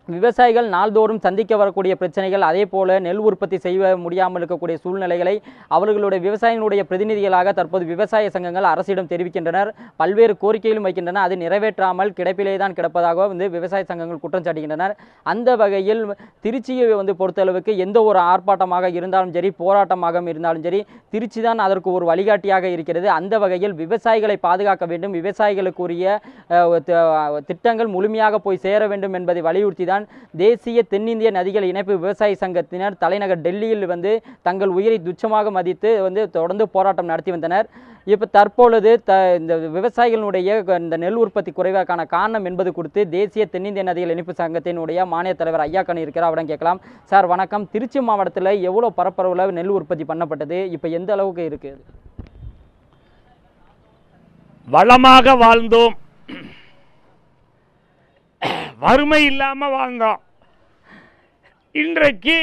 விவசாயிகள் நாள்தோறும் சந்திக்க வரக்கூடிய பிரச்சனைகள். அதே போல நெல் உற்பத்தி செய்ய முடியாமல் இருக்கக்கூடிய சூழ்நிலைகளை அவர்களுடைய விவசாயிகளுடைய பிரதிநிதிகளாக தற்போது விவசாய சங்கங்கள் அரசிடம் தெரிவிக்கின்றனர். பல்வேறு கோரிக்கைகளும் வைக்கின்றனர். அது நிறைவேற்றாமல் கிடப்பிலே தான் கிடப்பதாக விவசாய சங்கங்கள் குற்றம் சாட்டுகின்றனர். அந்த வகையில் திருச்சியை பொறுத்தளவுக்கு எந்த ஒரு ஆர்ப்பாட்டமாக இருந்தாலும் சரி, போராட்டமாக இருந்தாலும் சரி, திருச்சி தான் அதற்கு ஒரு வழிகாட்டியாக இருக்கிறது. அந்த வகையில் விவசாயிகளை பாதுகாக்க வேண்டும், விவசாயிகளுக்குரிய திட்டங்கள் முழுமையாக போய் சேர வேண்டும் என்பதை வலியுறுத்தி தான் தேவேந்திரன், தேசிய தென்னிந்திய நதிகள் இணைப்பு விவசாய சங்கத்தினர் தலைநகர் டெல்லியில் வந்து தங்கள் உயிரை துச்சமாக மதித்து வந்து தொடர்ந்து போராட்டம் நடத்தி வந்தனர். இப்போ தற்பொழுது இந்த விவசாயிகளுடைய இந்த நெல் உற்பத்தி குறைவாக்கான காரணம் என்பது குறித்து தேசிய தென்னிந்திய நதிகள் இணைப்பு சங்கத்தினுடைய மாநில தலைவர் ஐயாக்கணி இருக்கிறார், அவரிடம் கேட்கலாம். சார் வணக்கம். திருச்சி மாவட்டத்தில் எவ்வளோ பரப்பளவில் நெல் உற்பத்தி பண்ணப்பட்டது, இப்போ எந்த அளவுக்கு இருக்குது? வளமாக வாழ்ந்தோம், வறுமை இல்லாமல் வாழ்ந்தோம். இன்றைக்கு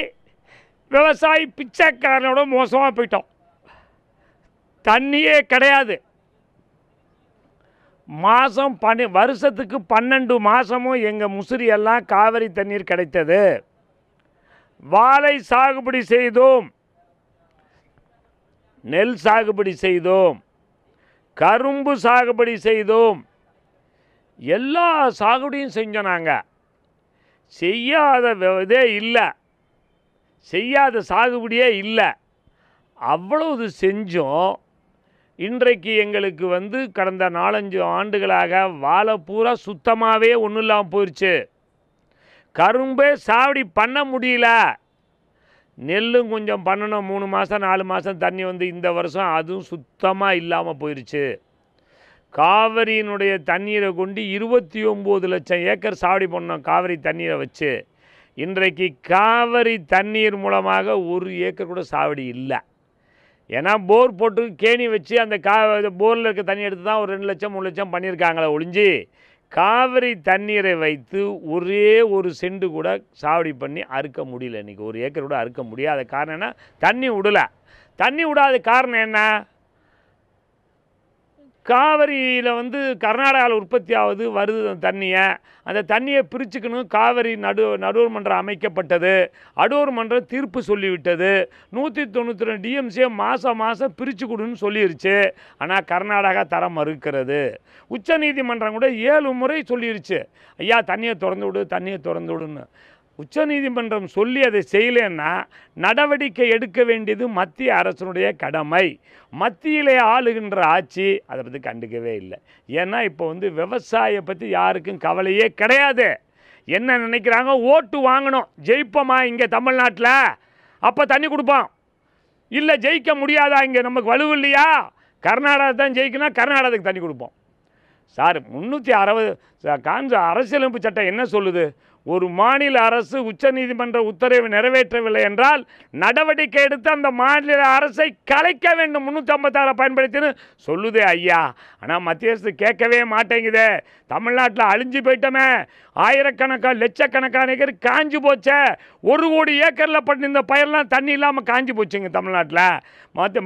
விவசாயி பிச்சைக்காரனோட மோசமாக போயிட்டோம். தண்ணியே கிடையாது. வருஷத்துக்கு 12 மாதமும் எங்கள் முசிறியெல்லாம் காவிரி தண்ணீர் கிடைத்தது. வாழை சாகுபடி செய்தோம், நெல் சாகுபடி செய்தோம், கரும்பு சாகுபடி செய்தோம், எல்லா சாகுபடியும் செஞ்சோம். நாங்கள் செய்யாத இதே இல்லை, செய்யாத சாகுபடியே இல்லை. அவ்வளவு செஞ்சோம். இன்றைக்கு எங்களுக்கு வந்து கடந்த 4-5 ஆண்டுகளாக வாழை பூரா சுத்தமாகவே ஒன்றும் இல்லாமல் போயிடுச்சு. கரும்பே சாகுபடி பண்ண முடியல. நெல்லும் கொஞ்சம் பண்ணணும், 3 மாதம் 4 மாதம் தண்ணி வந்து இந்த வருஷம் அதுவும் சுத்தமாக இல்லாமல் போயிடுச்சு. காவிரியினுடைய தண்ணீரை கொண்டு 29 லட்சம் ஏக்கர் சாகுபடி பண்ணோம் காவிரி தண்ணீரை வச்சு. இன்றைக்கு காவிரி தண்ணீர் மூலமாக 1 ஏக்கர் கூட சாகுபடி இல்லை. ஏன்னா போர் போட்டு கேணி வச்சு அந்த போரில் இருக்க தண்ணி எடுத்து தான் ஒரு 2 லட்சம் 3 லட்சம் பண்ணியிருக்காங்களே ஒழிஞ்சு, காவிரி தண்ணீரை வைத்து ஒரே ஒரு செண்டு கூட சாகுபடி பண்ணி அறுக்க முடியல. இன்றைக்கி 1 ஏக்கர் கூட அறுக்க முடியாத காரணம் என்ன? தண்ணி விடலை. தண்ணி விடாத காரணம் என்ன? காவிரியில் வந்து கர்நாடகாவில் உற்பத்தி ஆகுது, வருது தண்ணியை. அந்த தண்ணியை பிரிச்சுக்கணும். காவிரி நடுவர் மன்றம் அமைக்கப்பட்டது. நடுவர் மன்றம் தீர்ப்பு சொல்லிவிட்டது. 192 டிஎம்சியை மாதம் பிரித்து கொடுன்னு சொல்லிருச்சு. ஆனால் கர்நாடகா தர மறுக்கிறது. உச்சநீதிமன்றம் கூட 7 முறை சொல்லிருச்சு, ஐயா தண்ணியை திறந்து விடு, தண்ணியை திறந்து விடுன்னு. உச்சநீதிமன்றம் சொல்லி அதை செய்யலைன்னா நடவடிக்கை எடுக்க வேண்டியது மத்திய அரசினுடைய கடமை. மத்தியிலே ஆளுகின்ற ஆட்சி அதை பற்றி கண்டுக்கவே இல்லை. ஏன்னா இப்போ வந்து விவசாயியை பற்றி யாருக்கும் கவலையே கிடையாது. என்ன நினைக்கிறாங்க? ஓட்டு வாங்கணும், ஜெயிப்போமா இங்கே தமிழ்நாட்டில், அப்போ தண்ணி கொடுப்போம். இல்லை ஜெயிக்க முடியாதா, இங்கே நமக்கு வலு இல்லையா, கர்நாடகா தான் ஜெயிக்கணும், கர்நாடகத்துக்கு தண்ணி கொடுப்போம். சார் 360 அரசியலமைப்பு சட்டம் என்ன சொல்லுது? ஒரு மாநில அரசு உச்சநீதிமன்ற உத்தரவை நிறைவேற்றவில்லை என்றால் நடவடிக்கை எடுத்து அந்த மாநில அரசை கலைக்க வேண்டும், 356 பயன்படுத்தின்னு சொல்லுதே ஐயா. ஆனால் மத்திய அரசு கேட்கவே மாட்டேங்குதே. தமிழ்நாட்டில் அழிஞ்சு போயிட்டோமே, ஆயிரக்கணக்கான லட்சக்கணக்கான ஏக்கர் காஞ்சி போச்சே. 1 கோடி ஏக்கரில் பண்ண இந்த பயிரெலாம் தண்ணி இல்லாமல் காஞ்சி போச்சுங்க தமிழ்நாட்டில்.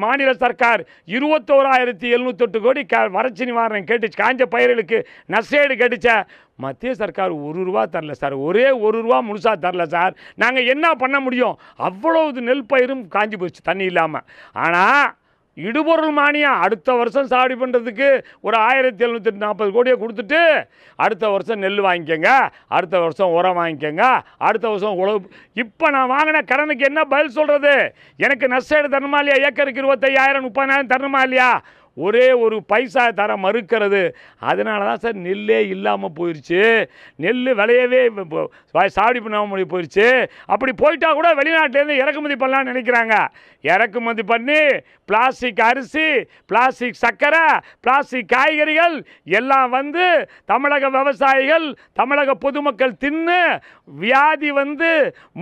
மாநில சர்க்கார் 21,708 கோடி வறட்சி நிவாரணம் கேட்டுச்சு, காஞ்ச பயிர்களுக்கு நஷ்டஈடு கேட்டுச்ச. மத்திய சர்க்கார் 1 ரூபா தரல சார், ஒரே 1 ரூபா முழுசாக தரல சார். நாங்கள் என்ன பண்ண முடியும்? அவ்வளவு நெல் பயிரும் காஞ்சி போச்சு தண்ணி இல்லாமல். ஆனால் இடுபொருள் மானியம் அடுத்த வருஷம் சாகுபடி பண்ணுறதுக்கு ஒரு 1,740 கோடியை கொடுத்துட்டு அடுத்த வருஷம் நெல் வாங்கிக்கோங்க, அடுத்த வருஷம் உரம் வாங்கிக்கோங்க, அடுத்த வருஷம் உழவு. இப்போ நான் வாங்கின கடனுக்கு என்ன பதில் சொல்கிறது? எனக்கு நஷ்டஈடு தரணுமா இல்லையா? ஏக்கருக்கு 25,000 30,000 தரணுமா இல்லையா? ஒரே ஒரு பைசா தர மறுக்கிறது. அதனால தான் சார் நெல்லே இல்லாமல் போயிடுச்சு. நெல் விளையவே சாகுபடி பண்ண முடிய போயிடுச்சு. அப்படி போயிட்டா கூட வெளிநாட்டிலேருந்து இறக்குமதி பண்ணலான்னு நினைக்கிறாங்க. இறக்குமதி பண்ணி பிளாஸ்டிக் அரிசி, பிளாஸ்டிக் சர்க்கரை, பிளாஸ்டிக் காய்கறிகள் எல்லாம் வந்து தமிழக விவசாயிகள், தமிழக பொதுமக்கள் தின்னு வியாதி வந்து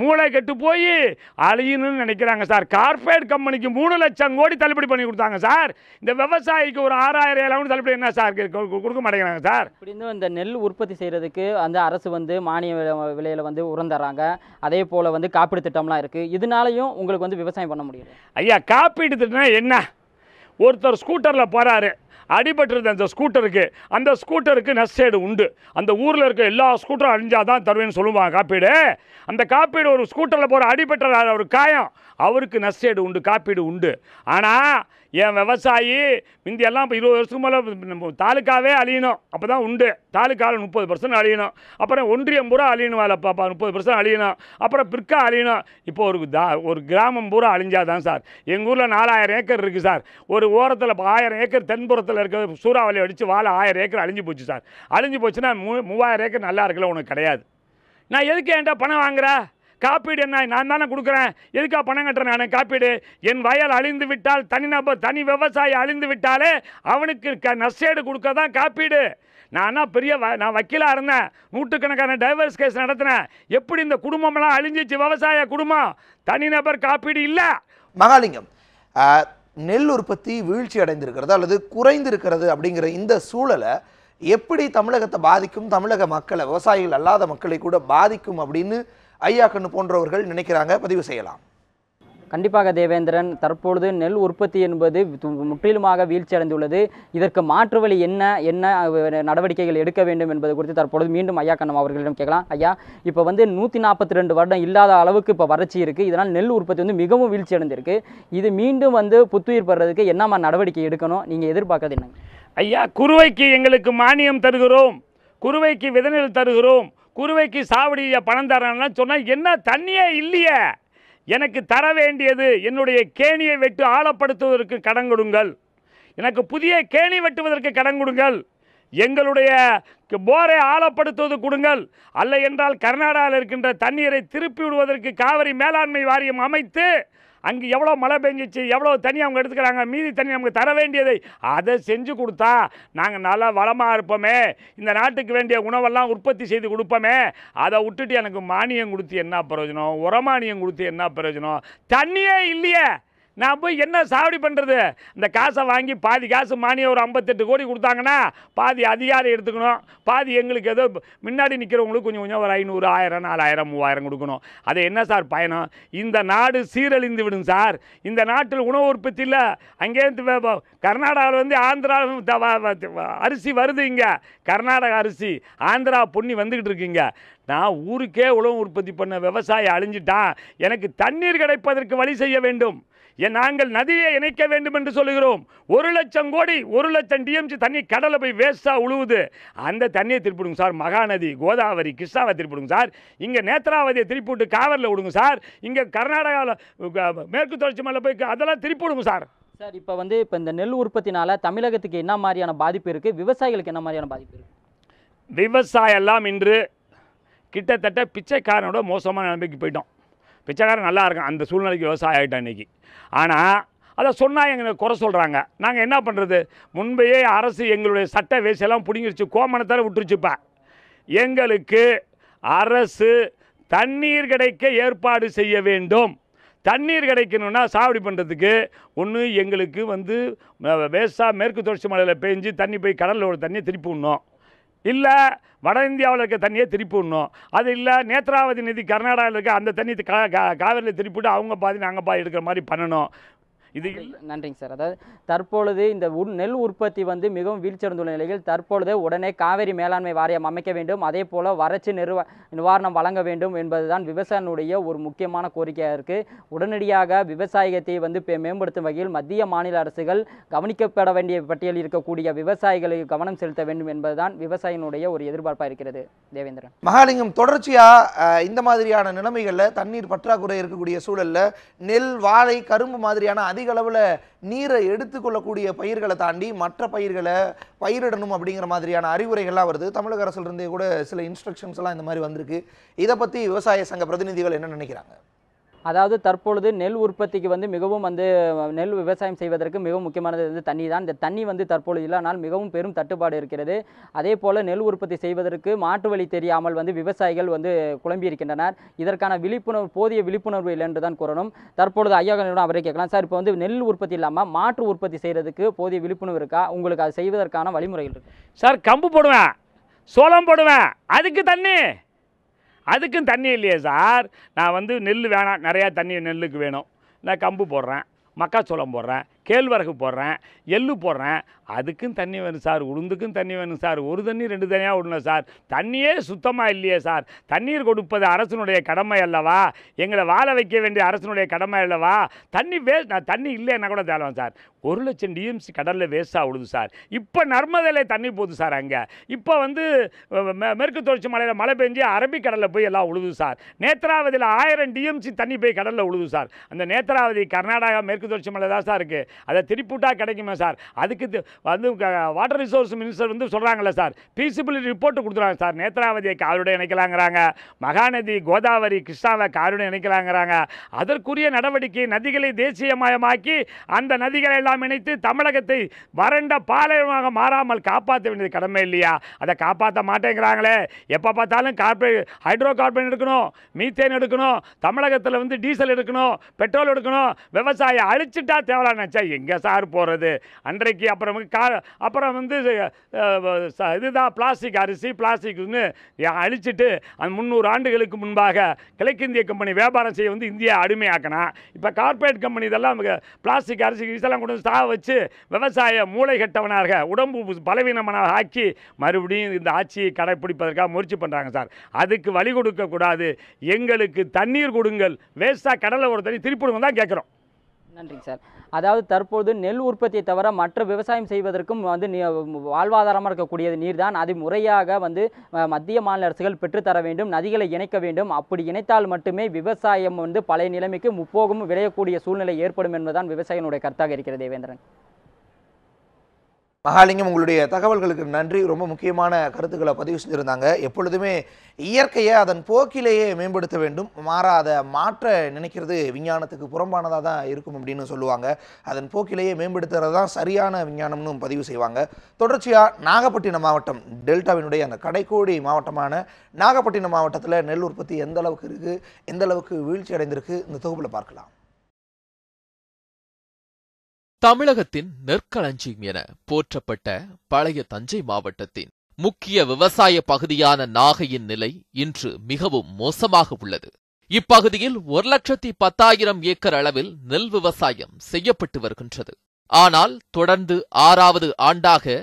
மூளை கெட்டு போய் அழியணும்னு நினைக்கிறாங்க சார். கார்பரேட் கம்பெனிக்கு 3 லட்சம் கோடி தள்ளுபடி பண்ணி கொடுத்தாங்க சார். இந்த விவசாயிக்கு ஒரு 6,000 தள்ளுபடி என்ன சார் கொடுக்க மாட்டேங்கிறாங்க சார். இப்படி இருந்தும் இந்த நெல் உற்பத்தி செய்கிறதுக்கு அந்த அரசு வந்து மானிய விலையில் வந்து உரம் தர்றாங்க. அதே போல் வந்து காப்பீடு திட்டம்லாம் இருக்குது. இதனாலையும் உங்களுக்கு வந்து விவசாயம் பண்ண முடியும் ஐயா. காப்பீடு திட்டம் என்ன? ஒருத்தர் ஸ்கூட்டரில் போகிறாரு, அடிபட்டுருது அந்த ஸ்கூட்டருக்கு நஷ்டஈடு உண்டு. அந்த ஊரில் இருக்க எல்லா ஸ்கூட்டரும் அழிஞ்சாதான் தருவேன்னு சொல்லுவாங்க காப்பீடு. அந்த காப்பீடு ஒரு ஸ்கூட்டரில் போகிற அடிபட்டுறாரு, ஒரு காயம், அவருக்கு நஷ்டஈடு உண்டு, காப்பீடு உண்டு. ஆனால் என் விவசாயி முந்தியெல்லாம் இப்போ 20 வருஷத்துக்கு மேலே தாலுக்காவே அழியணும், அப்போ தான் உண்டு. தாலுக்காவில் 30% அழியணும், அப்புறம் ஒன்றியம் பூரா அழியணும், அதில் 30% அழியணும், அப்புறம் பிற்கா அழியணும். இப்போ ஒரு கிராமம் பூரா அழிஞ்சாதான் சார். எங்கள் ஊரில் 4,000 ஏக்கர் இருக்குது சார். ஒரு ஓரத்தில் 1000 ஏக்கர் தென்புறத்தில் இருக்க சூறாவளி அடித்து வாழை 1000 ஏக்கர் அழிஞ்சு போச்சு சார். அழிஞ்சு போச்சுன்னா 3,000 ஏக்கர் நல்லா இருக்குல்ல, உனக்கு கிடையாது. நான் எதுக்கு என்கிட்ட பணம் வாங்குற? காப்பீடு என்ன? நான் தானே கொடுக்குறேன். எதுக்காக பணம் கட்டுறேன் நான்? காப்பீடு என் வயல் அழிந்து விட்டால், தனி விவசாயி அழிந்து விட்டாலே அவனுக்கு நஷ்டேடு கொடுக்க தான் காப்பீடு. நான் வக்கீலாக இருந்தேன், நூற்றுக்கணக்கான டைவர்ஸ் கேஸ் நடத்தினேன். எப்படி இந்த குடும்பமெல்லாம் அழிஞ்சிச்சு? விவசாய குடும்பம். தனிநபர் காப்பீடு இல்லை. மகாலிங்கம், நெல் உற்பத்தி வீழ்ச்சி அடைந்திருக்கிறது அல்லது குறைந்திருக்கிறது அப்படிங்கிற இந்த சூழலை எப்படி தமிழகத்தை பாதிக்கும், தமிழக மக்களை, விவசாயிகள் அல்லாத மக்களை கூட பாதிக்கும் அப்படின்னு ஐயா கண்ணு போன்றவர்கள் நினைக்கிறாங்க? பதிவு செய்யலாம். கண்டிப்பாக தேவேந்திரன், தற்பொழுது நெல் உற்பத்தி என்பது முற்றிலுமாக வீழ்ச்சி அடைந்துள்ளது. இதற்கு மாற்று வழி என்ன நடவடிக்கைகள் எடுக்க வேண்டும் என்பது குறித்து தற்பொழுது மீண்டும் ஐயா கண்ணம் அவர்களிடம் கேட்கலாம். ஐயா, இப்போ 142 வருடம் இல்லாத அளவுக்கு இப்போ வறட்சி இருக்குது. இதனால் நெல் உற்பத்தி மிகவும் வீழ்ச்சி அடைந்திருக்கு. இது மீண்டும் புத்துயிர் பெறதுக்கு என்னமா நடவடிக்கை எடுக்கணும், நீங்கள் எதிர்பார்க்கறது என்னங்க? ஐயா, குறுவைக்கு எங்களுக்கு மானியம் தருகிறோம், குறுவைக்கு விதநெல் தருகிறோம், குறுவைக்கு சாவடி பணம் தரலாம் சொன்னால் என்ன? தண்ணியே இல்லையே. எனக்கு தர வேண்டியது என்னுடைய கேணியை வெட்டு ஆழப்படுத்துவதற்கு கடன் கொடுங்கள், எனக்கு புதிய கேணி வெட்டுவதற்கு கடன் கொடுங்கள், எங்களுடைய போரை ஆழப்படுத்துவது கொடுங்கள். அல்ல என்றால் கர்நாடகாவில் இருக்கின்ற தண்ணீரை திருப்பி விடுவதற்கு காவிரி மேலாண்மை வாரியம் அமைத்து அங்கே எவ்வளோ மழை பெஞ்சிச்சு, எவ்வளோ தண்ணி அவங்க எடுத்துக்கிறாங்க, மீதி தண்ணி நமக்கு தர வேண்டியதை அதை செஞ்சு கொடுத்தா நாங்கள் நல்லா வளமாக இருப்போமே, இந்த நாட்டுக்கு வேண்டிய உணவெல்லாம் உற்பத்தி செய்து கொடுப்போமே. அதை விட்டுட்டு எனக்கு மானியம் கொடுத்து என்ன பிரயோஜனம்? உரமானியம் கொடுத்து என்ன பிரயோஜனம்? தண்ணியே இல்லையே. நான் போய் என்ன சாவடி பண்ணுறது? இந்த காசை வாங்கி பாதி காசு மானியம் ஒரு 58 கோடி கொடுத்தாங்கன்னா பாதி அதிகாரி எடுத்துக்கணும், பாதி எங்களுக்கு ஏதோ முன்னாடி நிற்கிறவங்களுக்கு கொஞ்சம் ஒரு 500, 1000, 4000, 3000 கொடுக்கணும். அது என்ன சார் பயணம்? இந்த நாடு சீரழிந்து விடும் சார். இந்த நாட்டில் உணவு உற்பத்தி இல்லை. அங்கேருந்து கர்நாடகாவில் ஆந்திரா அரிசி வருது, இங்கே கர்நாடகா அரிசி, ஆந்திரா பொன்னி வந்துக்கிட்டு இருக்குங்க. நான் ஊருக்கே உணவு உற்பத்தி பண்ண விவசாயி அழிஞ்சிட்டான். எனக்கு தண்ணீர் கிடைப்பதற்கு வழி செய்ய வேண்டும். நாங்கள் நதியை இணைக்க வேண்டும் என்று சொல்லுகிறோம். 1,00,000 கோடி, 1,00,000 டிஎம்சி தண்ணி கடலை போய் வேஸ்ட்டாக உழுவுது. அந்த தண்ணியை திருப்பிடுங்க சார். மகாநதி, கோதாவரி, கிருஷ்ணாவை திருப்பிடுங்க சார். இங்கே நேத்ராவதியை திருப்பி விட்டு காவிரியில் விடுங்க சார். இங்கே கர்நாடகாவில் மேற்கு தொடர்ச்சி மலை போய் அதெல்லாம் திருப்பி விடுங்க சார். சார், இப்போ இந்த நெல் உற்பத்தினால தமிழகத்துக்கு என்ன மாதிரியான பாதிப்பு இருக்குது, விவசாயிகளுக்கு என்ன மாதிரியான பாதிப்பு இருக்குது? விவசாயம் எல்லாம் இன்று கிட்டத்தட்ட பிச்சைக்காரனோட மோசமான நிலைமைக்கு போயிட்டோம். பிச்சைக்காரன் நல்லா இருக்கான், அந்த சூழ்நிலைக்கு விவசாயம் ஆகிட்டான் இன்றைக்கி. ஆனால் அதை சொன்னால் எங்களுக்கு குறை சொல்கிறாங்க. நாங்கள் என்ன பண்ணுறது? முன்பையே அரசு எங்களுடைய சட்ட வேசையெல்லாம் பிடிங்கிருச்சு, கோமணத்தால் விட்டுருச்சுப்பா. எங்களுக்கு அரசு தண்ணீர் கிடைக்க ஏற்பாடு செய்ய வேண்டும். தண்ணீர் கிடைக்கணும்னா சாவடி பண்ணுறதுக்கு ஒன்று எங்களுக்கு வேஸ்ட்டாக மேற்கு தொடர்ச்சி மலையில் பெஞ்சு தண்ணி போய் கடலில் ஒரு தண்ணியை திருப்பி விடணும், இல்லை வட இந்தியாவில் இருக்க தண்ணியை திருப்பி விடணும். அது இல்லை நேத்ராவதி நதி கர்நாடகாவில் இருக்க அந்த தண்ணி காவிரியில் திருப்பிவிட்டு அவங்க பாதி நாங்கள் பாதி எடுக்கிற மாதிரி பண்ணணும். இது நன்றிங்க சார். அதாவது தற்பொழுது இந்த நெல் உற்பத்தி மிகவும் வீழ்ச்சியடைந்துள்ள நிலையில் தற்பொழுது உடனே காவிரி மேலாண்மை வாரியம் அமைக்க வேண்டும், அதே போல் வறட்சி நிவாரணம் வழங்க வேண்டும் என்பதுதான் விவசாயினுடைய ஒரு முக்கியமான கோரிக்கையாக இருக்குது. உடனடியாக விவசாயத்தை மேம்படுத்தும் வகையில் மத்திய மாநில அரசுகள் கவனிக்கப்பட வேண்டிய பட்டியலில் இருக்கக்கூடிய விவசாயிகளுக்கு கவனம் செலுத்த வேண்டும் என்பதுதான் விவசாயினுடைய ஒரு எதிர்பார்ப்பாக இருக்கிறது. தேவேந்திரன். மகாலிங்கம், தொடர்ச்சியாக இந்த மாதிரியான நிலைமைகளில் தண்ணீர் பற்றாக்குறை இருக்கக்கூடிய சூழலில் நெல், வாழை, கரும்பு மாதிரியான அதிக அளவில் நீரை எடுத்துக்கொள்ளக்கூடிய பயிர்களை தாண்டி மற்ற பயிர்களை பயிரிடணும் அப்படிங்கிற மாதிரியான அறிவுரைகள்லாம் வருது. தமிழக அரசிலிருந்தே கூட சில இன்ஸ்ட்ரக்ஷன்ஸ் எல்லாம் இந்த மாதிரி வந்திருக்கு. இதை பற்றி விவசாய சங்க பிரதிநிதிகள் என்ன நினைக்கிறாங்க? அதாவது தற்பொழுது நெல் உற்பத்திக்கு மிகவும் நெல் விவசாயம் செய்வதற்கு மிகவும் முக்கியமானது தண்ணி தான். இந்த தண்ணி தற்பொழுது இல்லைனால் மிகவும் பெரும் தட்டுப்பாடு இருக்கிறது. அதே போல் நெல் உற்பத்தி செய்வதற்கு மாற்று வழி தெரியாமல் விவசாயிகள் குழம்பி இருக்கின்றனர். இதற்கான போதிய விழிப்புணர்வு இல்லை என்று தான் கூறணும். தற்பொழுது ஐயாவிடம் அவரை கேட்கலாம். சார், இப்போ நெல் உற்பத்தி இல்லாமல் மாற்று உற்பத்தி செய்கிறதுக்கு போதிய விழிப்புணர்வு இருக்கா? உங்களுக்கு அது செய்வதற்கான வழிமுறைகள் இருக்கு? சார், கம்பு போடுவேன், சோளம் போடுவேன், அதுக்கும் தண்ணி இல்லையே சார். நான் நெல் வேணாம், நிறையா தண்ணி நெல்லுக்கு வேணும், நான் கம்பு போடுறேன், மக்காச்சோளம் போடுறேன், கேழ்வரகு போடுறேன், எள்ளு போடுறேன், அதுக்கும் தண்ணி வேணும் சார். உளுந்துக்கும் தண்ணி வேணும் சார். ஒரு தண்ணி 2 தண்ணியாக விடணும் சார். தண்ணியே சுத்தமாக இல்லையே சார். தண்ணீர் கொடுப்பது அரசனுடைய கடமை அல்லவா? எங்களை வாழ வைக்க வேண்டிய அரசனுடைய கடமை அல்லவா? தண்ணி இல்லைன்னா கூட தேவை சார். 1,00,000 டிஎம்சி கடலில் வேஸ்ட்டாக விடுது சார். இப்போ நர்மதையிலே தண்ணி போகுது சார். அங்கே இப்போ மேற்கு தொடர்ச்சி மலையில் மழை பெஞ்சு அரபிக்கடலில் போய் எல்லாம் உழுது சார். நேத்ராவதியில் 1000 டிஎம்சி தண்ணி போய் கடலில் உழுது சார். அந்த நேத்ராவதி கர்நாடகா மேற்கு தொடர்ச்சி மலை தான் சார் இருக்குது. அதை திருப்பிவிட்டா கிடைக்குமா சார்? அதுக்கு வந்து வாட்டர் ரிசோர்ஸ் மினிஸ்டர் வந்து சொல்கிறாங்களே சார், ஃபீஸிபிலிட்டி ரிப்போர்ட் கொடுத்துருவாங்க சார். நேத்ராவதியை காவிரியோட இணைக்கலாங்கிறாங்க, மகாநதி கோதாவரி கிருஷ்ணாவை காவிரியோட இணைக்கலாங்கிறாங்க. அதற்குரிய நடவடிக்கை நதிகளை தேசியமயமாக்கி அந்த நதிகளை எல்லாம் இணைத்து தமிழகத்தை வறண்ட பாலைவனமாக மாறாமல் காப்பாற்ற வேண்டியது கடமை இல்லையா? அதை காப்பாற்ற மாட்டேங்கிறாங்களே. எப்போ பார்த்தாலும் ஹைட்ரோ கார்பன் எடுக்கணும், மீத்தேன் எடுக்கணும், தமிழகத்தில் வந்து டீசல் எடுக்கணும், பெட்ரோல் எடுக்கணும், விவசாயம் அழிச்சிட்டா தேவலாச்சா எங்கே சார் போகிறது? அன்றைக்கு அப்புறம் வந்து இதுதான் பிளாஸ்டிக் அரிசி பிளாஸ்டிக்னு அழிச்சிட்டு அந்த 300 ஆண்டுகளுக்கு முன்பாக கிழக்கிந்திய கம்பெனி வியாபாரம் செய்ய வந்து இந்தியா அடிமையாக்கினா, இப்போ கார்பரேட் கம்பெனி இதெல்லாம் பிளாஸ்டிக் அரிசி இதெல்லாம் கொண்டு வந்து வச்சு விவசாய மூளை கட்டவனாக உடம்பு பலவீனமான ஆக்கி மறுபடியும் இந்த ஆட்சியை கடைப்பிடிப்பதற்காக முயற்சி பண்ணுறாங்க சார். அதுக்கு வழி கொடுக்கக்கூடாது. எங்களுக்கு தண்ணீர் கொடுங்கள், வேஸ்ட்டாக கடலில் ஒரு தண்ணி திருப்பிடுங்க தான் கேட்குறோம். நன்றிங்க சார். அதாவது தற்போது நெல் உற்பத்தியை தவிர மற்ற விவசாயம் செய்வதற்கும் வந்து வாழ்வாதாரமாக இருக்கக்கூடியது நீர் தான். அது முறையாக வந்து மத்திய மாநில அரசுகள் பெற்றுத்தர வேண்டும், நதிகளை இணைக்க வேண்டும். அப்படி இணைத்தால் மட்டுமே விவசாயம் வந்து பழைய நிலைமைக்கு முப்போகமும் விளையக்கூடிய சூழ்நிலை ஏற்படும் என்பதுதான் விவசாயிகளுடைய கருத்தாக இருக்கிறது. தேவேந்திரன். மகாலிங்கம், உங்களுடைய தகவல்களுக்கு நன்றி. ரொம்ப முக்கியமான கருத்துக்களை பதிவு செஞ்சுருந்தாங்க. எப்பொழுதுமே இயற்கையை அதன் போக்கிலேயே மேம்படுத்த வேண்டும், மாறாத மாற்ற நினைக்கிறது விஞ்ஞானத்துக்கு புறம்பானதாக தான் இருக்கும் அப்படின்னு சொல்லுவாங்க. அதன் போக்கிலேயே மேம்படுத்துறது தான் சரியான விஞ்ஞானம்னு பதிவு செய்வாங்க. தொடர்ச்சியாக நாகப்பட்டினம் மாவட்டம், டெல்டாவினுடைய அந்த கடைக்கோடி மாவட்டமான நாகப்பட்டினம் மாவட்டத்தில் நெல் உற்பத்தி எந்த அளவுக்கு இருக்குது, எந்த அளவுக்கு வீழ்ச்சி அடைந்திருக்கு, இந்த தொகுப்பில் பார்க்கலாம். தமிழகத்தின் நெற்களஞ்சியம் என போற்றப்பட்ட பழைய தஞ்சை மாவட்டத்தின் முக்கிய விவசாய பகுதியான நாகையின் நிலை இன்று மிகவும் மோசமாக உள்ளது. இப்பகுதியில் 1,10,000 ஏக்கர் அளவில் நெல் விவசாயம் செய்யப்பட்டு வருகின்றது. ஆனால் தொடர்ந்து 6வது ஆண்டாக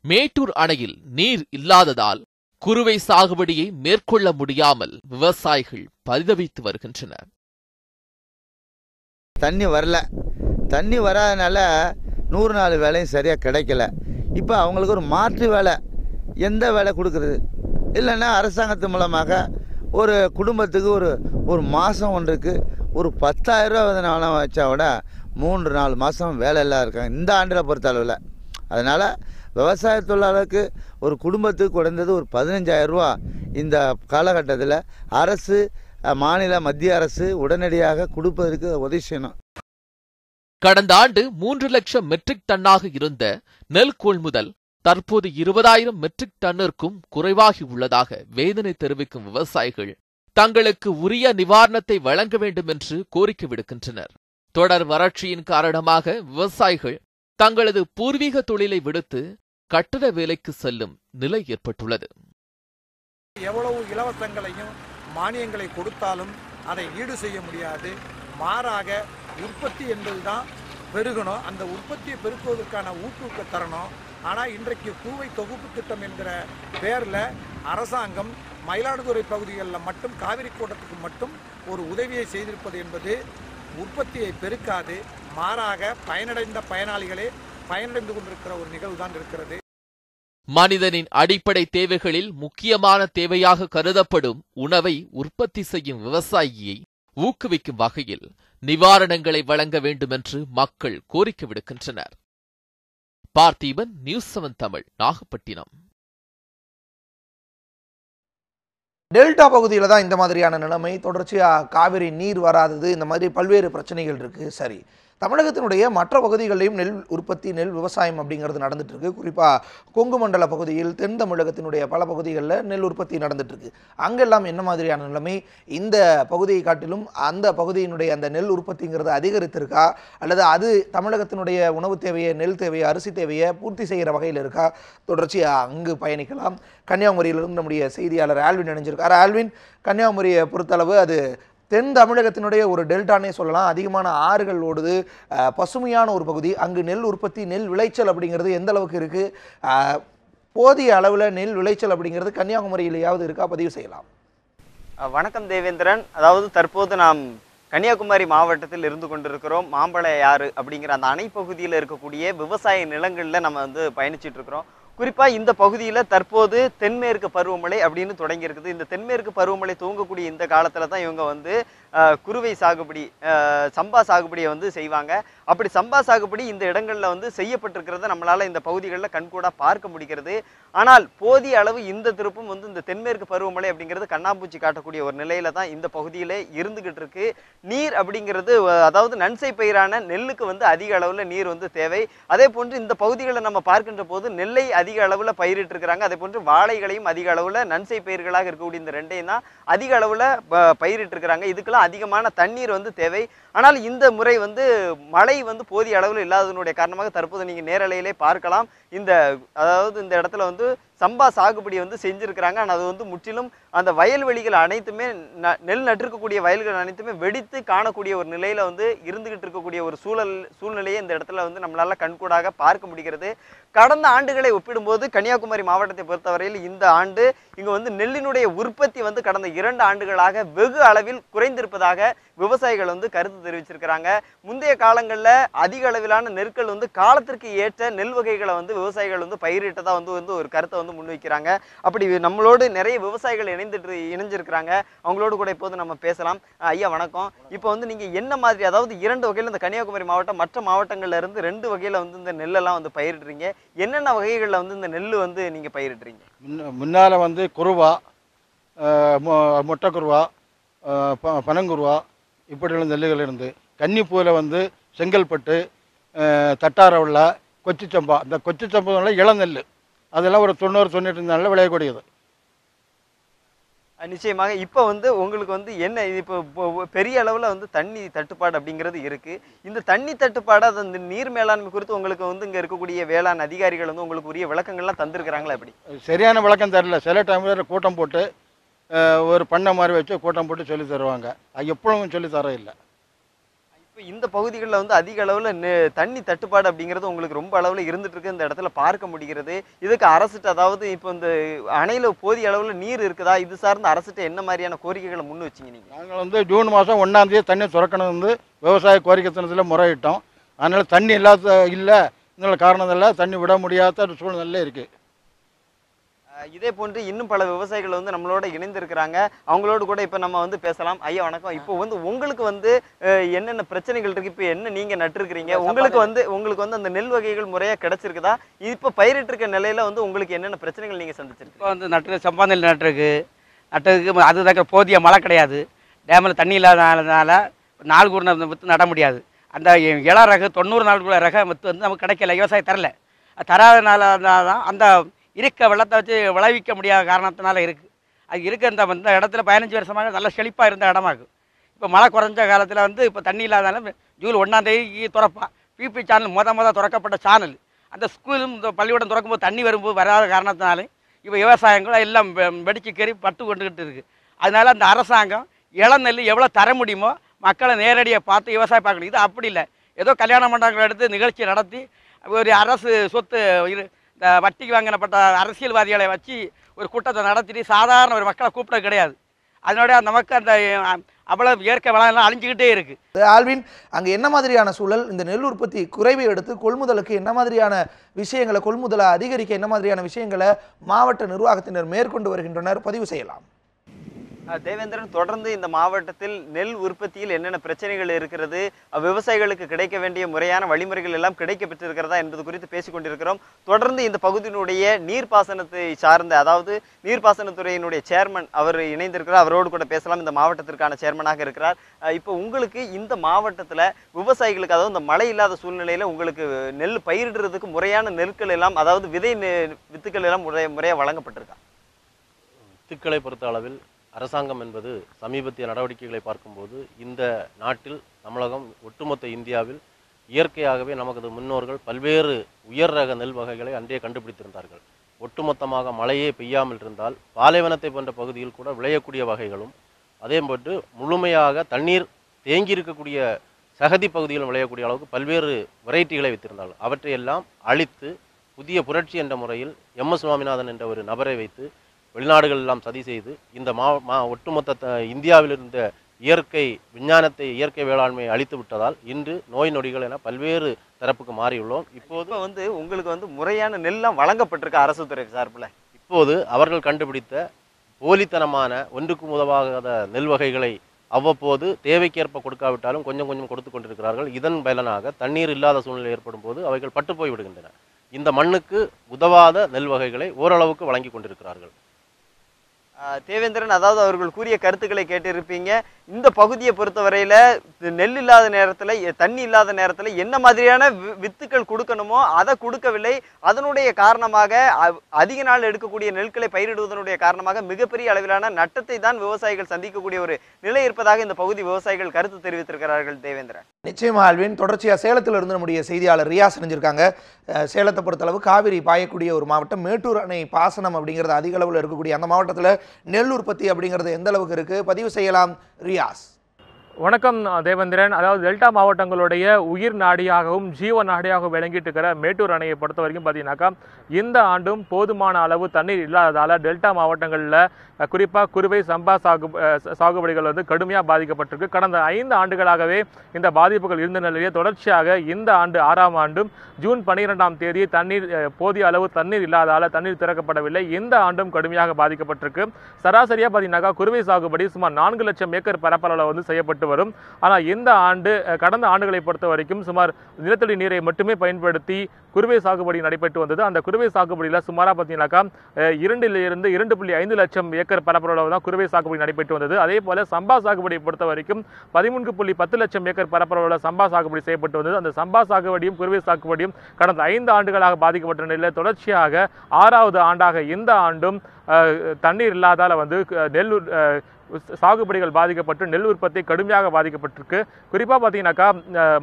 மேட்டூர் அணையில் நீர் இல்லாததால் குறுவை சாகுபடியை மேற்கொள்ள முடியாமல் விவசாயிகள் பரிதவித்து வருகின்றனர். தண்ணி வராதனால 100 நாள் வேலையும் சரியாக கிடைக்கல. இப்போ அவங்களுக்கு ஒரு மாற்று வேலை, எந்த வேலை கொடுக்குறது? இல்லைன்னா அரசாங்கத்து மூலமாக ஒரு குடும்பத்துக்கு ஒரு மாதம் ஒன்றுக்கு ஒரு 10,000 ரூபா வச்சா விட 3-4 மாதம் வேலை எல்லாம் இருக்காங்க இந்த ஆண்டில் பொறுத்த அளவில். அதனால் விவசாய தொழிலாளருக்கு ஒரு குடும்பத்துக்கு குறைந்தது ஒரு 15,000 ரூபா இந்த காலகட்டத்தில் அரசு, மாநில மத்திய அரசு உடனடியாக கொடுப்பதற்கு உதவி செய்யணும். கடந்த ஆண்டு 3 லட்சம் மெட்ரிக் டன்னாக இருந்த நெல் கொள்முதல் தற்போது 20,000 மெட்ரிக் டன்னிற்கும் குறைவாகி உள்ளதாக வேதனை தெரிவிக்கும் விவசாயிகள் தங்களுக்கு உரிய நிவாரணத்தை வழங்க வேண்டும் என்று கோரிக்கை விடுக்கின்றனர். தொடர் வறட்சியின் காரணமாக விவசாயிகள் தங்களது பூர்வீக தொழிலை விடுத்து கட்டட வேலைக்கு செல்லும் நிலை ஏற்பட்டுள்ளது. எவ்வளவு இலவசங்களையும் மானியங்களை கொடுத்தாலும் அதை ஈடு செய்ய முடியாது. மாறாக உற்பத்தி என்பதுதான் பெருகணும், அந்த உற்பத்தியை பெருக்குவதற்கான ஊக்குவிக்க தரணும். ஆனால் இன்றைக்கு கூவை தொகுப்பு திட்டம் என்கிற பேரில் அரசாங்கம் மயிலாடுதுறை பகுதிகளில் மட்டும் காவிரி கூட்டத்துக்கு மட்டும் ஒரு உதவியை செய்திருப்பது என்பது உற்பத்தியை பெருக்காது, மாறாக பயனடைந்த பயனாளிகளே பயனடைந்து கொண்டிருக்கிற ஒரு நிகழ்வு தான் இருக்கிறது. மனிதனின் அடிப்படை தேவைகளில் முக்கியமான தேவையாக கருதப்படும் உணவை உற்பத்தி செய்யும் விவசாயியை ஊக்குவிக்கும் வகையில் நிவாரணங்களை வழங்க வேண்டும் என்று மக்கள் கோரிக்கை விடுக்கின்றனர். பார்த்தீபன், நியூஸ் 7 தமிழ், நாகப்பட்டினம். டெல்டா பகுதியில் தான் இந்த மாதிரியான நிலைமை. தொடர்ச்சியாக காவிரி நீர் வராதது, இந்த மாதிரி பல்வேறு பிரச்சனைகள் இருக்குது. சரி, தமிழகத்தினுடைய மற்ற பகுதிகளிலும் நெல் உற்பத்தி, நெல் விவசாயம் அப்படிங்கிறது நடந்துட்டு இருக்கு. குறிப்பாக கொங்கு மண்டல பகுதியில், தென் தமிழகத்தினுடைய பல பகுதிகளில் நெல் உற்பத்தி நடந்துட்டு இருக்கு. அங்கெல்லாம் என்ன மாதிரியான நிலைமை? இந்த பகுதியை காட்டிலும் அந்த பகுதியினுடைய அந்த நெல் உற்பத்திங்கிறது அதிகரித்திருக்கா, அல்லது அது தமிழகத்தினுடைய உணவு தேவையை, நெல் தேவையை, அரிசி தேவையை பூர்த்தி செய்கிற வகையில் இருக்கா? தொடர்ச்சியாக அங்கு பயணிக்கலாம். கன்னியாகுமரியிலிருந்து நம்முடைய செய்தியாளர் ஆல்வின் இணைஞ்சிருக்கார். ஆல்வின், கன்னியாகுமரியை பொறுத்தளவு அது தென் தமிழகத்தினுடைய ஒரு டெல்டானே சொல்லலாம். அதிகமான ஆறுகள் ஓடுது, பசுமையான ஒரு பகுதி. அங்கு நெல் உற்பத்தி, நெல் விளைச்சல் அப்படிங்கிறது எந்த அளவுக்கு இருக்குது? போதிய அளவில் நெல் விளைச்சல் அப்படிங்கிறது கன்னியாகுமரியிலேயாவது இருக்கா? பதிவு செய்யலாம். வணக்கம் தேவேந்திரன். அதாவது தற்போது நாம் கன்னியாகுமரி மாவட்டத்தில் இருந்து கொண்டிருக்கிறோம். மாம்பழ ஆறு அப்படிங்கிற அந்த அணை பகுதியில் இருக்கக்கூடிய விவசாய நிலங்களில் நம்ம பயணிச்சுட்டு இருக்கிறோம். குறிப்பாக இந்த பகுதியில் தற்போது தென்மேற்கு பருவமழை அப்படின்னு தொடங்கி இருக்குது. இந்த தென்மேற்கு பருவமழை துவங்கக்கூடிய இந்த காலத்தில் தான் இவங்க வந்து குறுவை சாகுபடி, சம்பா சாகுபடியை வந்து செய்வாங்க. அப்படி சம்பா சாகுபடி இந்த இடங்களில் வந்து செய்யப்பட்டிருக்கிறத நம்மளால் இந்த பகுதிகளில் கண்கூடாக பார்க்க முடிகிறது. ஆனால் போதிய அளவு இந்த திருப்பும் வந்து இந்த தென்மேற்கு பருவமழை அப்படிங்கிறது கண்ணாம்பூச்சி காட்டக்கூடிய ஒரு நிலையில தான் இந்த பகுதியில் இருந்துகிட்டு இருக்கு. நீர் அப்படிங்கிறது, அதாவது நன்சை பயிரான நெல்லுக்கு வந்து அதிக அளவில் நீர் வந்து தேவை. அதே போன்று இந்த பகுதிகளை நம்ம பார்க்கின்ற போது நெல்லை அதிக அளவில் பயிரிட்டு இருக்கிறாங்க. அதே போன்று வாழைகளையும் அதிக அளவில் நன்சை பயிர்களாக இருக்கக்கூடிய இந்த ரெண்டையும் தான் அதிக அளவில் பயிரிட்டு இருக்கிறாங்க. இதுக்கெல்லாம் அதிகமான தண்ணீர் வந்து தேவை. ஆனால் இந்த முறை வந்து மழை வந்து போதிய அளவில் இல்லாததனுடைய காரணமாக தற்போது நீங்கள் நேரலையிலே பார்க்கலாம். அதாவது இந்த இடத்துல வந்து சம்பா சாகுபடி வந்து செஞ்சிருக்கிறாங்க. ஆனால் அது வந்து முற்றிலும் அந்த வயல்வெளிகள் அனைத்துமே நெல் நட்டிருக்கக்கூடிய வயல்கள் அனைத்துமே வெடித்து காணக்கூடிய ஒரு நிலையில வந்து இருந்துகிட்டு இருக்கக்கூடிய ஒரு சூழ்நிலையை இந்த இடத்துல வந்து நம்மளால கண்கூடாக பார்க்க முடிகிறது. கடந்த ஆண்டுகளை ஒப்பிடும்போது கன்னியாகுமரி மாவட்டத்தை பொறுத்தவரையில் இந்த ஆண்டு இங்கு வந்து நெல்லினுடைய உற்பத்தி வந்து கடந்த 2 ஆண்டுகளாக வெகு அளவில் குறைந்திருப்பதாக விவசாயிகள் வந்து கருத்து தெரிவிச்சிருக்கிறாங்க. முந்தைய காலங்களில் அதிக அளவிலான நெற்கள் வந்து காலத்திற்கு ஏற்ற நெல் வகைகளை வந்து விவசாயிகள் வந்து பயிரிட்டதா வந்து ஒரு கருத்தை வந்து முன்வைக்கிறாங்க. அப்படி நம்மளோடு நிறைய விவசாயிகள் இணைஞ்சிருக்கிறாங்க. அவங்களோடு கூட இப்போது நம்ம பேசலாம். ஐயா வணக்கம். இப்போ வந்து நீங்க என்ன மாதிரி, அதாவது 2 வகையில் இந்த கன்னியாகுமரி மாவட்டம் மற்ற மாவட்டங்கள்ல இருந்து 2 வகையில வந்து இந்த நெல்லெல்லாம் வந்து பயிரிடுறீங்க. என்னென்ன வகைகளில் வந்து இந்த நெல் வந்து நீங்க பயிரிடுறீங்க? முன்னால் வந்து குருவா, மொட்டை குருவா, பனங்குருவா இப்படிയുള്ള நெல்லுகள் இருந்து, கன்னிப்பூவில் வந்து செங்கல்பட்டு, தட்டாரவுள்ள, கொச்சிச்சம்பா. இந்த கொச்சிச்சம்பா இளநெல் அதெல்லாம் ஒரு 90-95 நாளில் விளையக்கூடியது. நிச்சயமாக. இப்போ வந்து உங்களுக்கு வந்து என்ன, இப்போ பெரிய அளவில் வந்து தண்ணி தட்டுப்பாடு அப்படிங்கிறது இருக்குது. இந்த தண்ணி தட்டுப்பாடு, அது இந்த நீர் மேலாண்மை குறித்து உங்களுக்கு வந்து இங்கே இருக்கக்கூடிய வேளாண் அதிகாரிகள் வந்து உங்களுக்கு உரிய விளக்கங்கள்லாம் தந்திருக்கிறாங்களா? எப்படி? சரியான விளக்கம் தரல. சில டைமில் கூட்டம் போட்டு ஒரு பண்ணை மாதிரி வச்சு கூட்டம் போட்டு சொல்லி தருவாங்க. அது எப்பவும் சொல்லி தர இல்லை. இப்போ இந்த பகுதிகளில் வந்து அதிக அளவில் தண்ணி தட்டுப்பாடு அப்படிங்கிறது உங்களுக்கு ரொம்ப அளவில் இருந்துட்டு இருக்கு, இந்த இடத்துல பார்க்க முடிகிறது. இதுக்கு அரசுட்டு, அதாவது இப்போ இந்த அணையில் போதிய அளவில் நீர் இருக்குதா, இது சார்ந்த அரசுட்டு என்ன மாதிரியான கோரிக்கைகளை முன் வச்சிங்க நீங்கள்? நாங்கள் வந்து ஜூன் மாதம் 1ஆம் தேதி தண்ணி திறக்கணும் வந்து விவசாய கோரிக்கை தினத்தில் முறையிட்டோம். அதனால் தண்ணி இல்லை இதனால் காரணத்தில் தண்ணி விட முடியாத சூழ்நிலை இருக்குது. இதே போன்று இன்னும் பல விவசாயிகள் வந்து நம்மளோட இணைந்திருக்கிறாங்க. அவங்களோடு கூட இப்போ நம்ம வந்து பேசலாம். ஐயா வணக்கம். இப்போ வந்து உங்களுக்கு வந்து என்னென்ன பிரச்சனைகள் இருக்கு, இப்போ என்ன நீங்க நட்டுருக்கிறீங்க, உங்களுக்கு வந்து அந்த நெல் வகைகள் முறையாக கிடைச்சிருக்குதா? இப்போ பயிரிட்டு இருக்க நிலையில வந்து உங்களுக்கு என்னென்ன பிரச்சனைகள் நீங்க சந்திச்சிருக்கு? இப்போ வந்து சம்பா நெல் நட்டதுக்கு அதுக்கு போதிய மழை கிடையாது. டேமில் தண்ணி இல்லாதனால 4 கூறு வித்து நட முடியாது. அந்த இள ரக 90 நாளுக்குள்ள ரக வித்து வந்து நமக்கு கிடைக்கல, விவசாயம் தரல. தராதனால தான் அந்த இருக்க வெள்ளத்தை வச்சு விளைவிக்க முடியாத காரணத்தினால இருக்குது. அது இருக்க இந்த இடத்துல 15 வருஷமாக நல்ல செழிப்பாக இருந்த இடமா இருக்குது. இப்போ மழை குறைஞ்ச காலத்தில் வந்து இப்போ தண்ணி இல்லாதனால ஜூன் 1ஆம் தேதிக்கு திறப்பான். பிபி சேனல் முத திறக்கப்பட்ட சேனல். அந்த ஸ்கூலும் இந்த பள்ளிக்கூடம் திறக்கும்போது தண்ணி வரும்போது வராத காரணத்தினாலே இப்போ விவசாயங்களும் எல்லாம் வெடிச்சு கறி பட்டு கொண்டுக்கிட்டு இருக்குது. அதனால அந்த அரசாங்கம் இளநெல் எவ்வளோ தர முடியுமோ மக்களை நேரடியாக பார்த்து விவசாயம் பார்க்கணும். இது அப்படி இல்லை, ஏதோ கல்யாண மண்டபங்கள் எடுத்து நிகழ்ச்சி நடத்தி ஒரு அரசு சொத்து இந்த வட்டிக்கு வாங்கினப்பட்ட அரசியல்வாதிகளை வச்சு ஒரு கூட்டத்தை நடத்திட்டு சாதாரண ஒரு மக்களை கூப்பிட கிடையாது. அதனுடைய நமக்கு அந்த அவ்வளவு இயற்கை வளம் அழிஞ்சுக்கிட்டே இருக்கு. ஆல்வின், அங்கே என்ன மாதிரியான சூழல், இந்த நெல் உற்பத்தி குறைவை எடுத்து கொள்முதலுக்கு என்ன மாதிரியான விஷயங்களை, கொள்முதலை அதிகரிக்க என்ன மாதிரியான விஷயங்களை மாவட்ட நிர்வாகத்தினர் மேற்கொண்டு வருகின்றனர், பதிவு செய்யலாம். தேவேந்திரன், தொடர்ந்து இந்த மாவட்டத்தில் நெல் உற்பத்தியில் என்னென்ன பிரச்சனைகள் இருக்கிறது, விவசாயிகளுக்கு கிடைக்க வேண்டிய முறையான வழிமுறைகள் எல்லாம் கிடைக்க பெற்றிருக்கிறதா என்பது குறித்து பேசிக் கொண்டிருக்கிறோம். தொடர்ந்து இந்த பகுதியினுடைய நீர்ப்பாசனத்தை சார்ந்த, அதாவது நீர்ப்பாசனத்துறையினுடைய சேர்மன் அவர் இணைந்திருக்கிறார். அவரோடு கூட பேசலாம். இந்த மாவட்டத்திற்கான சேர்மனாக இருக்கிறார். இப்போ உங்களுக்கு இந்த மாவட்டத்தில் விவசாயிகளுக்கு, அதாவது இந்த மழை இல்லாத சூழ்நிலையில் உங்களுக்கு நெல் பயிரிடுறதுக்கு முறையான நெற்கள் எல்லாம், அதாவது வித்துக்கள் எல்லாம் முறையாக வழங்கப்பட்டிருக்கா? வித்துக்களை பொறுத்த அளவில் அரசாங்கம் என்பது சமீபத்திய நடவடிக்கைகளை பார்க்கும்போது இந்த நாட்டில், தமிழகம், ஒட்டுமொத்த இந்தியாவில் இயற்கையாகவே நமது முன்னோர்கள் பல்வேறு உயர் ரக நெல் வகைகளை அன்றே கண்டுபிடித்திருந்தார்கள். ஒட்டுமொத்தமாக மழையே பெய்யாமல் இருந்தால் பாலைவனத்தை போன்ற பகுதியில் கூட விளையக்கூடிய வகைகளும், அதே போன்று முழுமையாக தண்ணீர் தேங்கி இருக்கக்கூடிய சகதி பகுதியில் விளையக்கூடிய அளவுக்கு பல்வேறு வெரைட்டிகளை வைத்திருந்தார்கள். அவற்றையெல்லாம் அழித்து புதிய புரட்சி என்ற முறையில் MS சுவாமிநாதன் என்ற ஒரு நபரை வைத்து வெளிநாடுகள் எல்லாம் சதி செய்து இந்த ஒட்டுமொத்த இந்தியாவில் இருந்த இயற்கை விஞ்ஞானத்தை இயற்கை வேளாண்மையை அழித்து விட்டதால் இன்று நோய் நொடிகள் என பல்வேறு தரப்புக்கு மாறியுள்ளோம். இப்போது வந்து உங்களுக்கு வந்து முறையான நெல்லாம் வழங்கப்பட்டிருக்க அரசு துறை சார்பில் இப்போது அவர்கள் கண்டுபிடித்த போலித்தனமான ஒன்றுக்கும் உதவாத நெல் வகைகளை அவ்வப்போது தேவைக்கேற்ப கொடுக்காவிட்டாலும் கொஞ்சம் கொஞ்சம் கொடுத்து கொண்டிருக்கிறார்கள். இதன் பலனாக தண்ணீர் இல்லாத சூழ்நிலை ஏற்படும் போது அவைகள் பட்டு போய் விடுகின்றன. இந்த மண்ணுக்கு உதவாத நெல் வகைகளை ஓரளவுக்கு வழங்கி கொண்டிருக்கிறார்கள். தேவேந்திரன், அதாவது அவர்கள் கூறிய கருத்துக்களை கேட்டிருப்பீங்க. இந்த பகுதியை பொறுத்தவரையில நெல் இல்லாத நேரத்தில், தண்ணி இல்லாத நேரத்தில் என்ன மாதிரியான வித்துக்கள் கொடுக்கணுமோ அதை கொடுக்கவில்லை. அதனுடைய காரணமாக அதிக நாள் எடுக்கக்கூடிய நெற்களை பயிரிடுவதனுடைய காரணமாக மிகப்பெரிய அளவிலான நட்டத்தை தான் விவசாயிகள் சந்திக்கக்கூடிய ஒரு நிலை இருப்பதாக இந்த பகுதி விவசாயிகள் கருத்து தெரிவித்திருக்கிறார்கள். தேவேந்திரன், நிச்சயமா ஆல்வின், தொடர்ச்சியாக சேலத்தில் இருந்து நம்முடைய செய்தியாளர் ரியாஸ் இணைஞ்சிருக்காங்க. சேலத்தை பொறுத்தளவு காவிரி பாயக்கூடிய ஒரு மாவட்டம், மேட்டூர் அணை பாசனம் அப்படிங்கிறது அதிக அளவில் இருக்கக்கூடிய அந்த மாவட்டத்தில் நெல் உற்பத்தி அப்படிங்கிறது எந்த அளவுக்கு இருக்கு, பதிவு செய்யலாம் ரியாஸ். வணக்கம் தேவேந்திரன். அதாவது டெல்டா மாவட்டங்களுடைய உயிர் நாடியாகவும் ஜீவ நாடியாகவும் விளங்கிட்டு இருக்கிற மேட்டூர் அணையை பொறுத்த வரைக்கும் பார்த்தீங்கன்னாக்கா இந்த ஆண்டும் போதுமான அளவு தண்ணீர் இல்லாததால் டெல்டா மாவட்டங்களில் குறிப்பாக குறுவை சம்பா சாகுபடிகள் வந்து கடுமையாக பாதிக்கப்பட்டிருக்கு. கடந்த 5 ஆண்டுகளாகவே இந்த பாதிப்புகள் இருந்த நிலையிலே தொடர்ச்சியாக இந்த ஆண்டு 6ஆம் ஆண்டும் ஜூன் 12ஆம் தேதி போதிய அளவு தண்ணீர் இல்லாதால் தண்ணீர் திறக்கப்படவில்லை. இந்த ஆண்டும் கடுமையாக பாதிக்கப்பட்டிருக்கு. சராசரியாக பார்த்தீங்கன்னாக்கா குறுவை சாகுபடி சுமார் 4 லட்சம் ஏக்கர் பரப்பளவில் வந்து செய்யப்பட்டு வரும். ஆனால் இந்த ஆண்டு கடந்த ஆண்டுகளை பொறுத்த வரைக்கும் சுமார் நிலத்தடி நீரை மட்டுமே பயன்படுத்தி குறுவை சாகுபடி நடைபெற்று வந்தது. அந்த குறுவை சாகுபடியில் சுமாராக பார்த்தீங்கன்னாக்கா 2 to 2.5 லட்சம் ஏக்கர் பரப்பளவு தான் குறுவை சாகுபடி நடைபெற்று வந்தது. அதே போல சம்பா சாகுபடியை பொறுத்த வரைக்கும் 13.10 லட்சம் ஏக்கர் பரப்பளவில் சம்பா சாகுபடி செய்யப்பட்டு வந்தது. அந்த சம்பா சாகுபடியும் குறுவை சாகுபடியும் கடந்த 5 ஆண்டுகளாக பாதிக்கப்பட்ட நிலையில் தொடர்ச்சியாக 6வது ஆண்டாக இந்த ஆண்டும் தண்ணீர் இல்லாதால வந்து நெல் சாகுபடிகள் பாதிக்கப்பட்டு நெல் உற்பத்தி கடுமையாக பாதிக்கப்பட்டிருக்கு. குறிப்பாக பார்த்தீங்கன்னாக்கா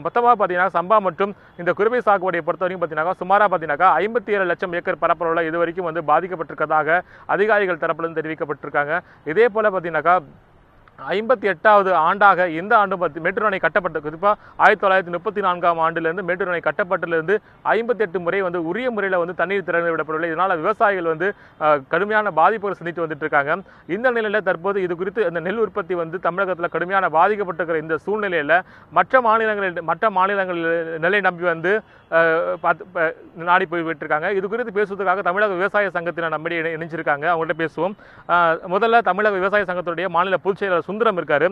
மொத்தமாக பார்த்தீங்கன்னா சம்பா மற்றும் இந்த குறுவை சாகுபடியை பொறுத்த வரைக்கும் பார்த்தீங்கன்னா சுமாராக பார்த்தீங்கன்னாக்கா 57 லட்சம் ஏக்கர் பரப்பளவில் இது வரைக்கும் வந்து பாதிக்கப்பட்டிருக்கிறதாக அதிகாரிகள் தரப்பிலிருந்து தெரிவிக்கப்பட்டிருக்காங்க. இதே போல பார்த்தீங்கன்னாக்கா 58வது ஆண்டாக இந்த ஆண்டு மேட்டூர் அணை கட்டப்பட்ட குறிப்பாக 1934ஆம் ஆண்டிலிருந்து மேட்டூர் அணை கட்டப்பட்டிலிருந்து 58 முறை வந்து உரிய முறையில் வந்து தண்ணீர் திறந்து விடப்படவில்லை. இதனால் விவசாயிகள் வந்து கடுமையான பாதிப்புகள் சந்தித்து வந்துட்டு இருக்காங்க. இந்த நிலையில் தற்போது இது குறித்து இந்த நெல் உற்பத்தி வந்து தமிழகத்தில் கடுமையான பாதிக்கப்பட்டிருக்கிற இந்த சூழ்நிலையில் மற்ற மாநிலங்களில் நிலை நம்பி வந்து நாடி போய்விட்டு இருக்காங்க. இது குறித்து பேசுவதற்காக தமிழக விவசாய சங்கத்தினர் நம்மிடையே இணைஞ்சிருக்காங்க. அவங்கள்ட்ட பேசுவோம். முதல்ல தமிழக விவசாய சங்கத்துடைய மாநில பொதுச் செயலாளர் சுந்தரம் இருக்காரு.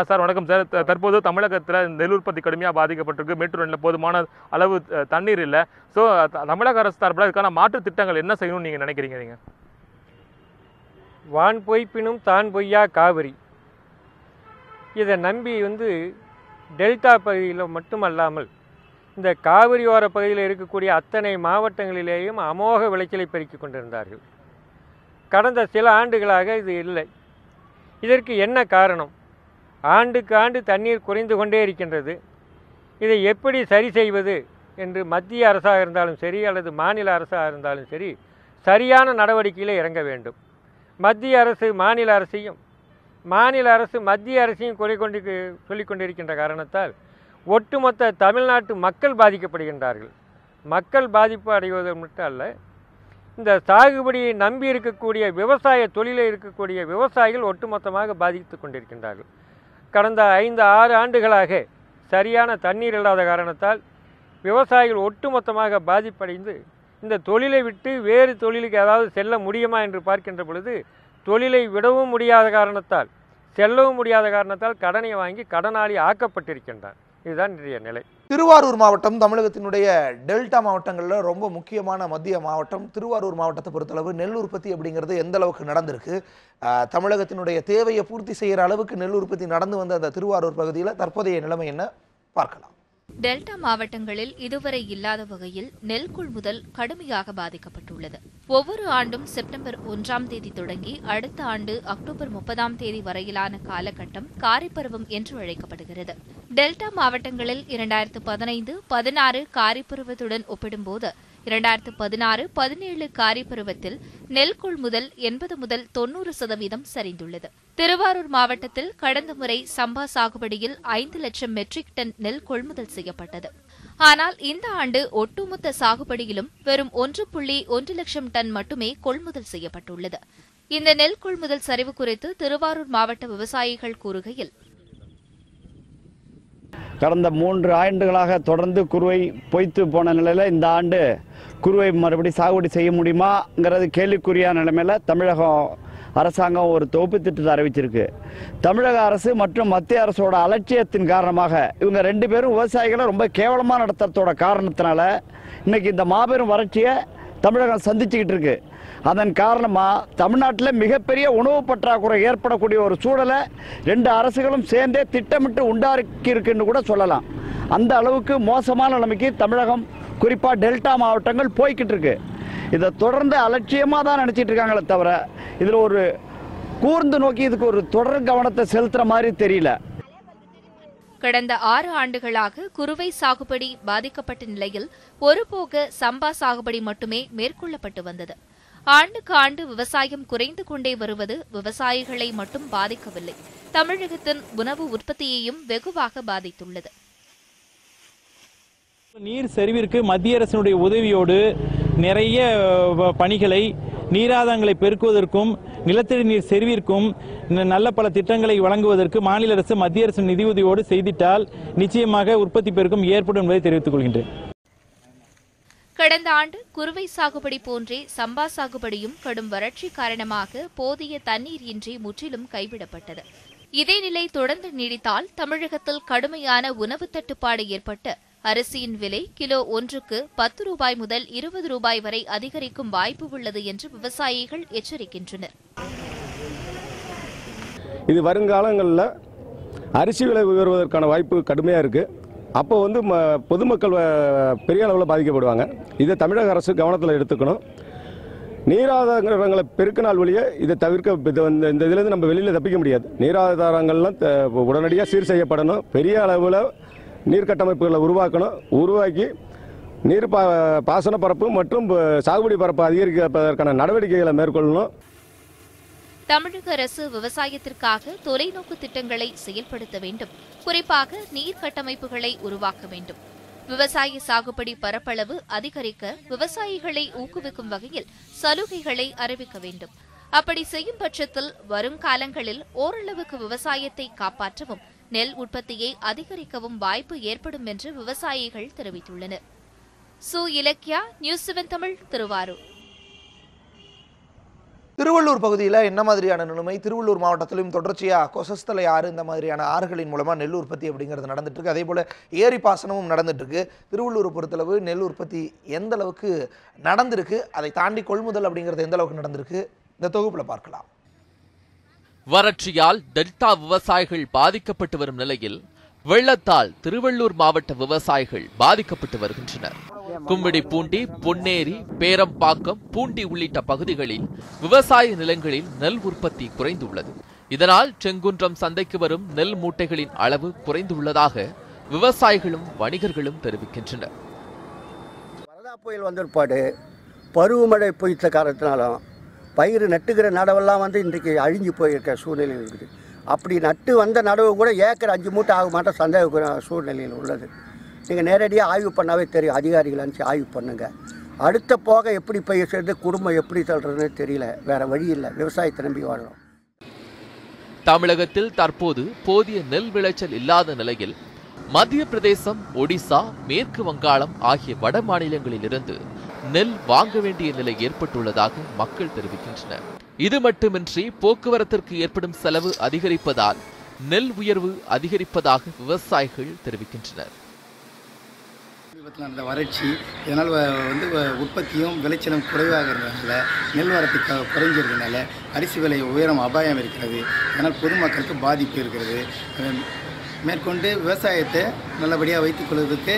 சார் வணக்கம் சார். தற்போது தமிழகத்தில் நெல் உற்பத்தி கடுமையாக பாதிக்கப்பட்டிருக்கு. மேட்டூர் அணையில் போதுமான அளவு தண்ணீர் இல்லை. ஸோ தமிழக அரசு தரப்பில் இதுக்கான மாற்று திட்டங்கள் என்ன செய்யணும்னு நீங்கள் நினைக்கிறீங்க? நீங்கள் வான் பொய்ப்பினும் தான் பொய்யா காவிரி, இதை நம்பி வந்து டெல்டா பகுதியில் மட்டுமல்லாமல் இந்த காவிரி ஓர பகுதியில் இருக்கக்கூடிய அத்தனை மாவட்டங்களிலேயும் அமோக விளைச்சலை பெருக்கிக் கொண்டிருந்தார்கள். கடந்த சில ஆண்டுகளாக இது இல்லை. இதற்கு என்ன காரணம்? ஆண்டுக்கு ஆண்டு தண்ணீர் குறைந்து கொண்டே இருக்கின்றது. இதை எப்படி சரி செய்வது என்று மத்திய அரசாக இருந்தாலும் சரி அல்லது மாநில அரசாக இருந்தாலும் சரி சரியான நடவடிக்கையில் இறங்க வேண்டும். மத்திய அரசு மாநில அரசையும் மாநில அரசு மத்திய அரசையும் சொல்லிக் கொண்டிருக்கின்ற காரணத்தால் ஒட்டுமொத்த தமிழ்நாட்டு மக்கள் பாதிக்கப்படுகின்றார்கள். மக்கள் பாதிப்பு அடைவது மட்டும் அல்ல, இந்த சாகுபடியை நம்பி இருக்கக்கூடிய விவசாய தொழிலில் இருக்கக்கூடிய விவசாயிகள் ஒட்டுமொத்தமாக பாதித்து கொண்டிருக்கின்றார்கள். கடந்த 5-6 ஆண்டுகளாக சரியான தண்ணீர் இல்லாத காரணத்தால் விவசாயிகள் ஒட்டுமொத்தமாக பாதிப்படைந்து இந்த தொழிலை விட்டு வேறு தொழிலுக்கு ஏதாவது செல்ல முடியுமா என்று பார்க்கின்ற பொழுது தொழிலை விடவும் முடியாத காரணத்தால் செல்லவும் முடியாத காரணத்தால் கடனை வாங்கி கடனாளி ஆக்கப்பட்டிருக்கின்றான். இதுதான் இன்றைய நிலை. திருவாரூர் மாவட்டம் தமிழகத்தினுடைய டெல்டா மாவட்டங்களில் ரொம்ப முக்கியமான மத்திய மாவட்டம். திருவாரூர் மாவட்டத்தை பொறுத்தளவு நெல் உற்பத்தி அப்படிங்கிறது எந்த அளவுக்கு நடந்திருக்கு, தமிழகத்தினுடைய தேவையை பூர்த்தி செய்கிற அளவுக்கு நெல் உற்பத்தி நடந்து வந்த அந்த திருவாரூர் பகுதியில் தற்போதைய நிலைமை என்ன பார்க்கலாம். டெல்டா மாவட்டங்களில் இதுவரை இல்லாத வகையில் நெல் கொள்முதல் கடுமையாக பாதிக்கப்பட்டுள்ளது. ஒவ்வொரு ஆண்டும் செப்டம்பர் 1ஆம் தேதி தொடங்கி அடுத்த ஆண்டு அக்டோபர் 30ஆம் தேதி வரையிலான காலகட்டம் காரிப்பருவம் என்று அழைக்கப்படுகிறது. டெல்டா மாவட்டங்களில் 2015-16 காரிப்பருவத்துடன் ஒப்பிடும்போது 2016-17 காரிப்பருவத்தில் நெல் கொள்முதல் 80 முதல் 90% சரிந்துள்ளது. திருவாரூர் மாவட்டத்தில் கடந்த முறை சம்பா சாகுபடியில் 5 லட்சம் மெட்ரிக் டன் நெல் கொள்முதல் செய்யப்பட்டது. ஆனால் இந்த ஆண்டு ஒட்டுமொத்த சாகுபடியிலும் வெறும் 1.1 லட்சம் டன் மட்டுமே கொள்முதல் செய்யப்பட்டுள்ளது. இந்த நெல் கொள்முதல் சரிவு குறித்து திருவாரூர் மாவட்ட விவசாயிகள் கூறுகையில், கடந்த 3 ஆண்டுகளாக தொடர்ந்து குறுவை பொய்த்து போன நிலையில் இந்த ஆண்டு குறுவை மறுபடி சாகுபடி செய்ய முடியுமாங்கிறது கேள்விக்குறியான நிலைமையில் தமிழகம் அரசாங்கம் ஒரு தொகுப்பு திட்டத்தை அறிவிச்சிருக்கு. தமிழக அரசு மற்றும் மத்திய அரசோட அலட்சியத்தின் காரணமாக இவங்க 2 பேரும் விவசாயிகளை ரொம்ப கேவலமாக நடத்துறதோட காரணத்தினால இன்னைக்கு இந்த மாபெரும் வறட்சியை தமிழகம் சந்திச்சுக்கிட்டு இருக்கு. அதன் காரணமாக தமிழ்நாட்டில் மிகப்பெரிய உணவு பற்றாக்குறை ஏற்படக்கூடிய ஒரு சூழலை 2 அரசுகளும் சேர்ந்தே திட்டமிட்டு உண்டாக்கி இருக்குன்னு கூட சொல்லலாம். அந்த அளவுக்கு மோசமான நிலைமைக்கு தமிழகம் குறிப்பாக டெல்டா மாவட்டங்கள் போய்கிட்டு இருக்கு. இதை தொடர்ந்து அலட்சியமாக தான் நினச்சிட்டு இருக்காங்களே தவிர இதில் ஒரு கூர்ந்து நோக்கி இதுக்கு ஒரு தொடர் கவனத்தை செலுத்துகிற மாதிரி தெரியல. கடந்த 6 ஆண்டுகளாக குறுவை சாகுபடி பாதிக்கப்பட்ட நிலையில் ஒருபோக சம்பா சாகுபடி மட்டுமே மேற்கொள்ளப்பட்டு வந்தது. ஆண்டுக்கு ஆண்டு விவசாயம் குறைந்து கொண்டே வருவது விவசாயிகளை மட்டும் பாதிக்கவில்லை, தமிழகத்தின் உணவு உற்பத்தியையும் வெகுவாக பாதித்துள்ளது. நீர் சரிவிற்கு மத்திய அரசினுடைய உதவியோடு நிறைய பணிகளை நீராதாரங்களை பெருக்குவதற்கும் நிலத்தடி நீர் செறிவிற்கும் நல்ல பல திட்டங்களை வழங்குவதற்கு மாநில அரசு மத்திய அரசு நிதியுதவியோடு செய்திட்டால் நிச்சயமாக உற்பத்தி பெருக்கம் ஏற்படும் என்பதை தெரிவித்துக் கொள்கின்றேன். கடந்த ஆண்டு குறுவை சாகுபடி போன்றே சம்பா சாகுபடியும் கடும் வறட்சி காரணமாக போதிய தண்ணீர் இன்றி முற்றிலும் கைவிடப்பட்டது. இதே நிலை தொடர்ந்து நீடித்தால் தமிழகத்தில் கடுமையான உணவு தட்டுப்பாடு ஏற்பட்டு அரிசியின் விலை கிலோ ஒன்றுக்கு 10 ரூபாய் முதல் 20 ரூபாய் வரை அதிகரிக்கும் வாய்ப்பு உள்ளது என்று விவசாயிகள் எச்சரிக்கின்றனர். இது வருங்காலங்களில் அரிசி விலை உயர்வதற்கான வாய்ப்பு கடுமையாக இருக்குது. அப்போ பொதுமக்கள் பெரிய அளவில் பாதிக்கப்படுவாங்க. இதை தமிழக அரசு கவனத்தில் எடுத்துக்கணும். நீராதாரங்களை பெருக்கினால் வழியே இதை தவிர்க்க இந்த இதுலேருந்து நம்ம வெளியில் தப்பிக்க முடியாது. நீராதாரங்கள்லாம் உடனடியாக சீர் செய்யப்படணும். பெரிய அளவில் நீர் கட்டமைப்புகளை உருவாக்கி நீர் பாசன பரப்பு மற்றும் சாகுபடி பரப்பு அதிகரிப்பதற்கான நடவடிக்கைகளை மேற்கொள்ளணும். தமிழக அரசு விவசாயத்திற்காக தொலைநோக்கு திட்டங்களை செயல்படுத்த வேண்டும். குறிப்பாக நீர் கட்டமைப்புகளை உருவாக்க வேண்டும். விவசாய சாகுபடி பரப்பளவு அதிகரிக்க விவசாயிகளை ஊக்குவிக்கும் வகையில் சலுகைகளை அறிவிக்க வேண்டும். அப்படி செய்யும் பட்சத்தில் வருங்காலங்களில் ஓரளவுக்கு விவசாயத்தை காப்பாற்றவும் நெல் உற்பத்தியை அதிகரிக்கவும் வாய்ப்பு ஏற்படும் என்று விவசாயிகள் தெரிவித்துள்ளனர். சு இலக்கியா, நியூஸ் 7 தமிழ், திருவாரூர். திருவள்ளூர் பகுதியில் என்ன மாதிரியான நிலைமை? திருவள்ளூர் மாவட்டத்திலும் தொடர்ச்சியாக கொசஸ்தலை ஆறு இந்த மாதிரியான ஆறுகளின் மூலமாக நெல் உற்பத்தி அப்படிங்கிறது நடந்துட்டு இருக்கு. அதே போல் ஏரி பாசனமும் நடந்துட்டு இருக்கு. திருவள்ளூர் பொறுத்தளவு நெல் உற்பத்தி எந்த அளவுக்கு நடந்திருக்கு, அதை தாண்டி கொள்முதல் அப்படிங்கிறது எந்த அளவுக்கு நடந்திருக்கு, இந்த தொகுப்பில் பார்க்கலாம். வறட்சியால் டெல்டா விவசாயிகள் பாதிக்கப்பட்டு வரும் நிலையில் வெள்ளத்தால் திருவள்ளூர் மாவட்ட விவசாயிகள் பாதிக்கப்பட்டு வருகின்றனர். கும்மிடிப்பூண்டி, பொன்னேரி, பேரம்பாக்கம், பூண்டி உள்ளிட்ட பகுதிகளில் விவசாய நிலங்களில் நெல் உற்பத்தி குறைந்துள்ளது. இதனால் செங்குன்றம் சந்தைக்கு வரும் நெல் மூட்டைகளின் அளவு குறைந்துள்ளதாக விவசாயிகளும் வணிகர்களும் தெரிவிக்கின்றனர். வரதா புயல் வந்திருப்பாடு பருவமழை பொய்த்த காரணத்தினாலும் பயிர் நட்டுக்கிற நடவெல்லாம் இன்றைக்கு அழிஞ்சு போயிருக்க சூழ்நிலை இருக்குது. அப்படி நட்டு வந்த நடவு கூட ஏக்கர் 5 மூட்டை ஆக மாட்டோம் சந்தேக சூழ்நிலையில் உள்ளது. நீங்கள் நேரடியாக ஆய்வு பண்ணாவே தெரியும். அதிகாரிகள் அனுப்பிச்சு ஆய்வு பண்ணுங்க. அடுத்த போக எப்படி பயிர் செய்து குடும்பம் எப்படி தள்ளுறதுன்னு தெரியல. வேற வழி இல்லை, விவசாயத்தை நம்பி வாழணும். தமிழகத்தில் தற்போது போதிய நெல் விளைச்சல் இல்லாத நிலையில் மத்திய பிரதேசம், ஒடிசா, மேற்கு வங்காளம் ஆகிய வட மாநிலங்களிலிருந்து நெல் வாங்க வேண்டிய நிலை ஏற்பட்டுள்ளதாக மக்கள் தெரிவிக்கின்றனர். இது மட்டுமின்றி போக்குவரத்திற்கு ஏற்படும் செலவு அதிகரிப்பதால் நெல் உயர்வு அதிகரிப்பதாக விவசாயிகள் தெரிவிக்கின்றனர். நடந்த வறட்சி இதனால் உற்பத்தியும் விளைச்சலும் குறைவாக இருந்ததுனால நெல் வரத்து குறைஞ்சிருந்ததுனால அரிசி விலை உயரம் அபாயம் இருக்கிறது. அதனால் பொதுமக்களுக்கு பாதிப்பு இருக்கிறது. மேற்கொண்டு விவசாயத்தை நல்லபடியாக வைத்துக் கொள்வதற்கு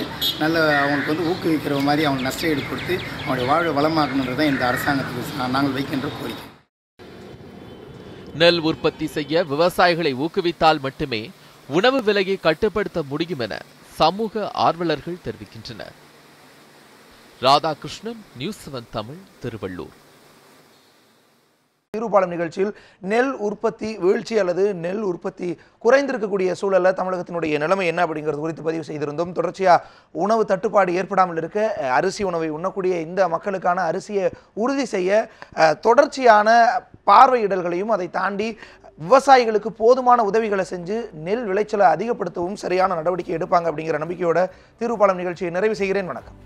அவங்களுக்கு ஊக்குவிக்கிற மாதிரி அவங்க நஷ்ட ஈடு கொடுத்து அவங்களுடைய வாழ்வை வளமாக்கணுன்றது தான் இந்த அரசாங்கத்துக்கு நாங்கள் வைக்கின்ற கோரிக்கை. நெல் உற்பத்தி செய்ய விவசாயிகளை ஊக்குவித்தால் மட்டுமே உணவு விலையை கட்டுப்படுத்த முடியும் என சமூக ஆர்வலர்கள் தெரிவிக்கின்றனர். ராதாகிருஷ்ணன், நியூஸ் 7 தமிழ், திருவள்ளூர். தீர்வுபாலம் நிகழ்ச்சியில் நெல் உற்பத்தி வீழ்ச்சி அல்லது நெல் உற்பத்தி குறைந்திருக்கக்கூடிய சூழலில் தமிழகத்தினுடைய நிலைமை என்ன அப்படிங்கிறது குறித்து பதிவு செய்திருந்தோம். தொடர்ச்சியாக உணவு தட்டுப்பாடு ஏற்படாமல் இருக்க அரிசி உணவை உண்ணக்கூடிய இந்த மக்களுக்கான அரிசியை உறுதி செய்ய தொடர்ச்சியான பார்வையிடல்களையும் அதை தாண்டி விவசாயிகளுக்கு போதுமான உதவிகளை செஞ்சு நெல் விளைச்சலை அதிகப்படுத்தவும் சரியான நடவடிக்கை எடுப்பாங்க அப்படிங்கிற நம்பிக்கையோட தீர்வுபாலம் நிகழ்ச்சியை நிறைவு செய்கிறேன். வணக்கம்.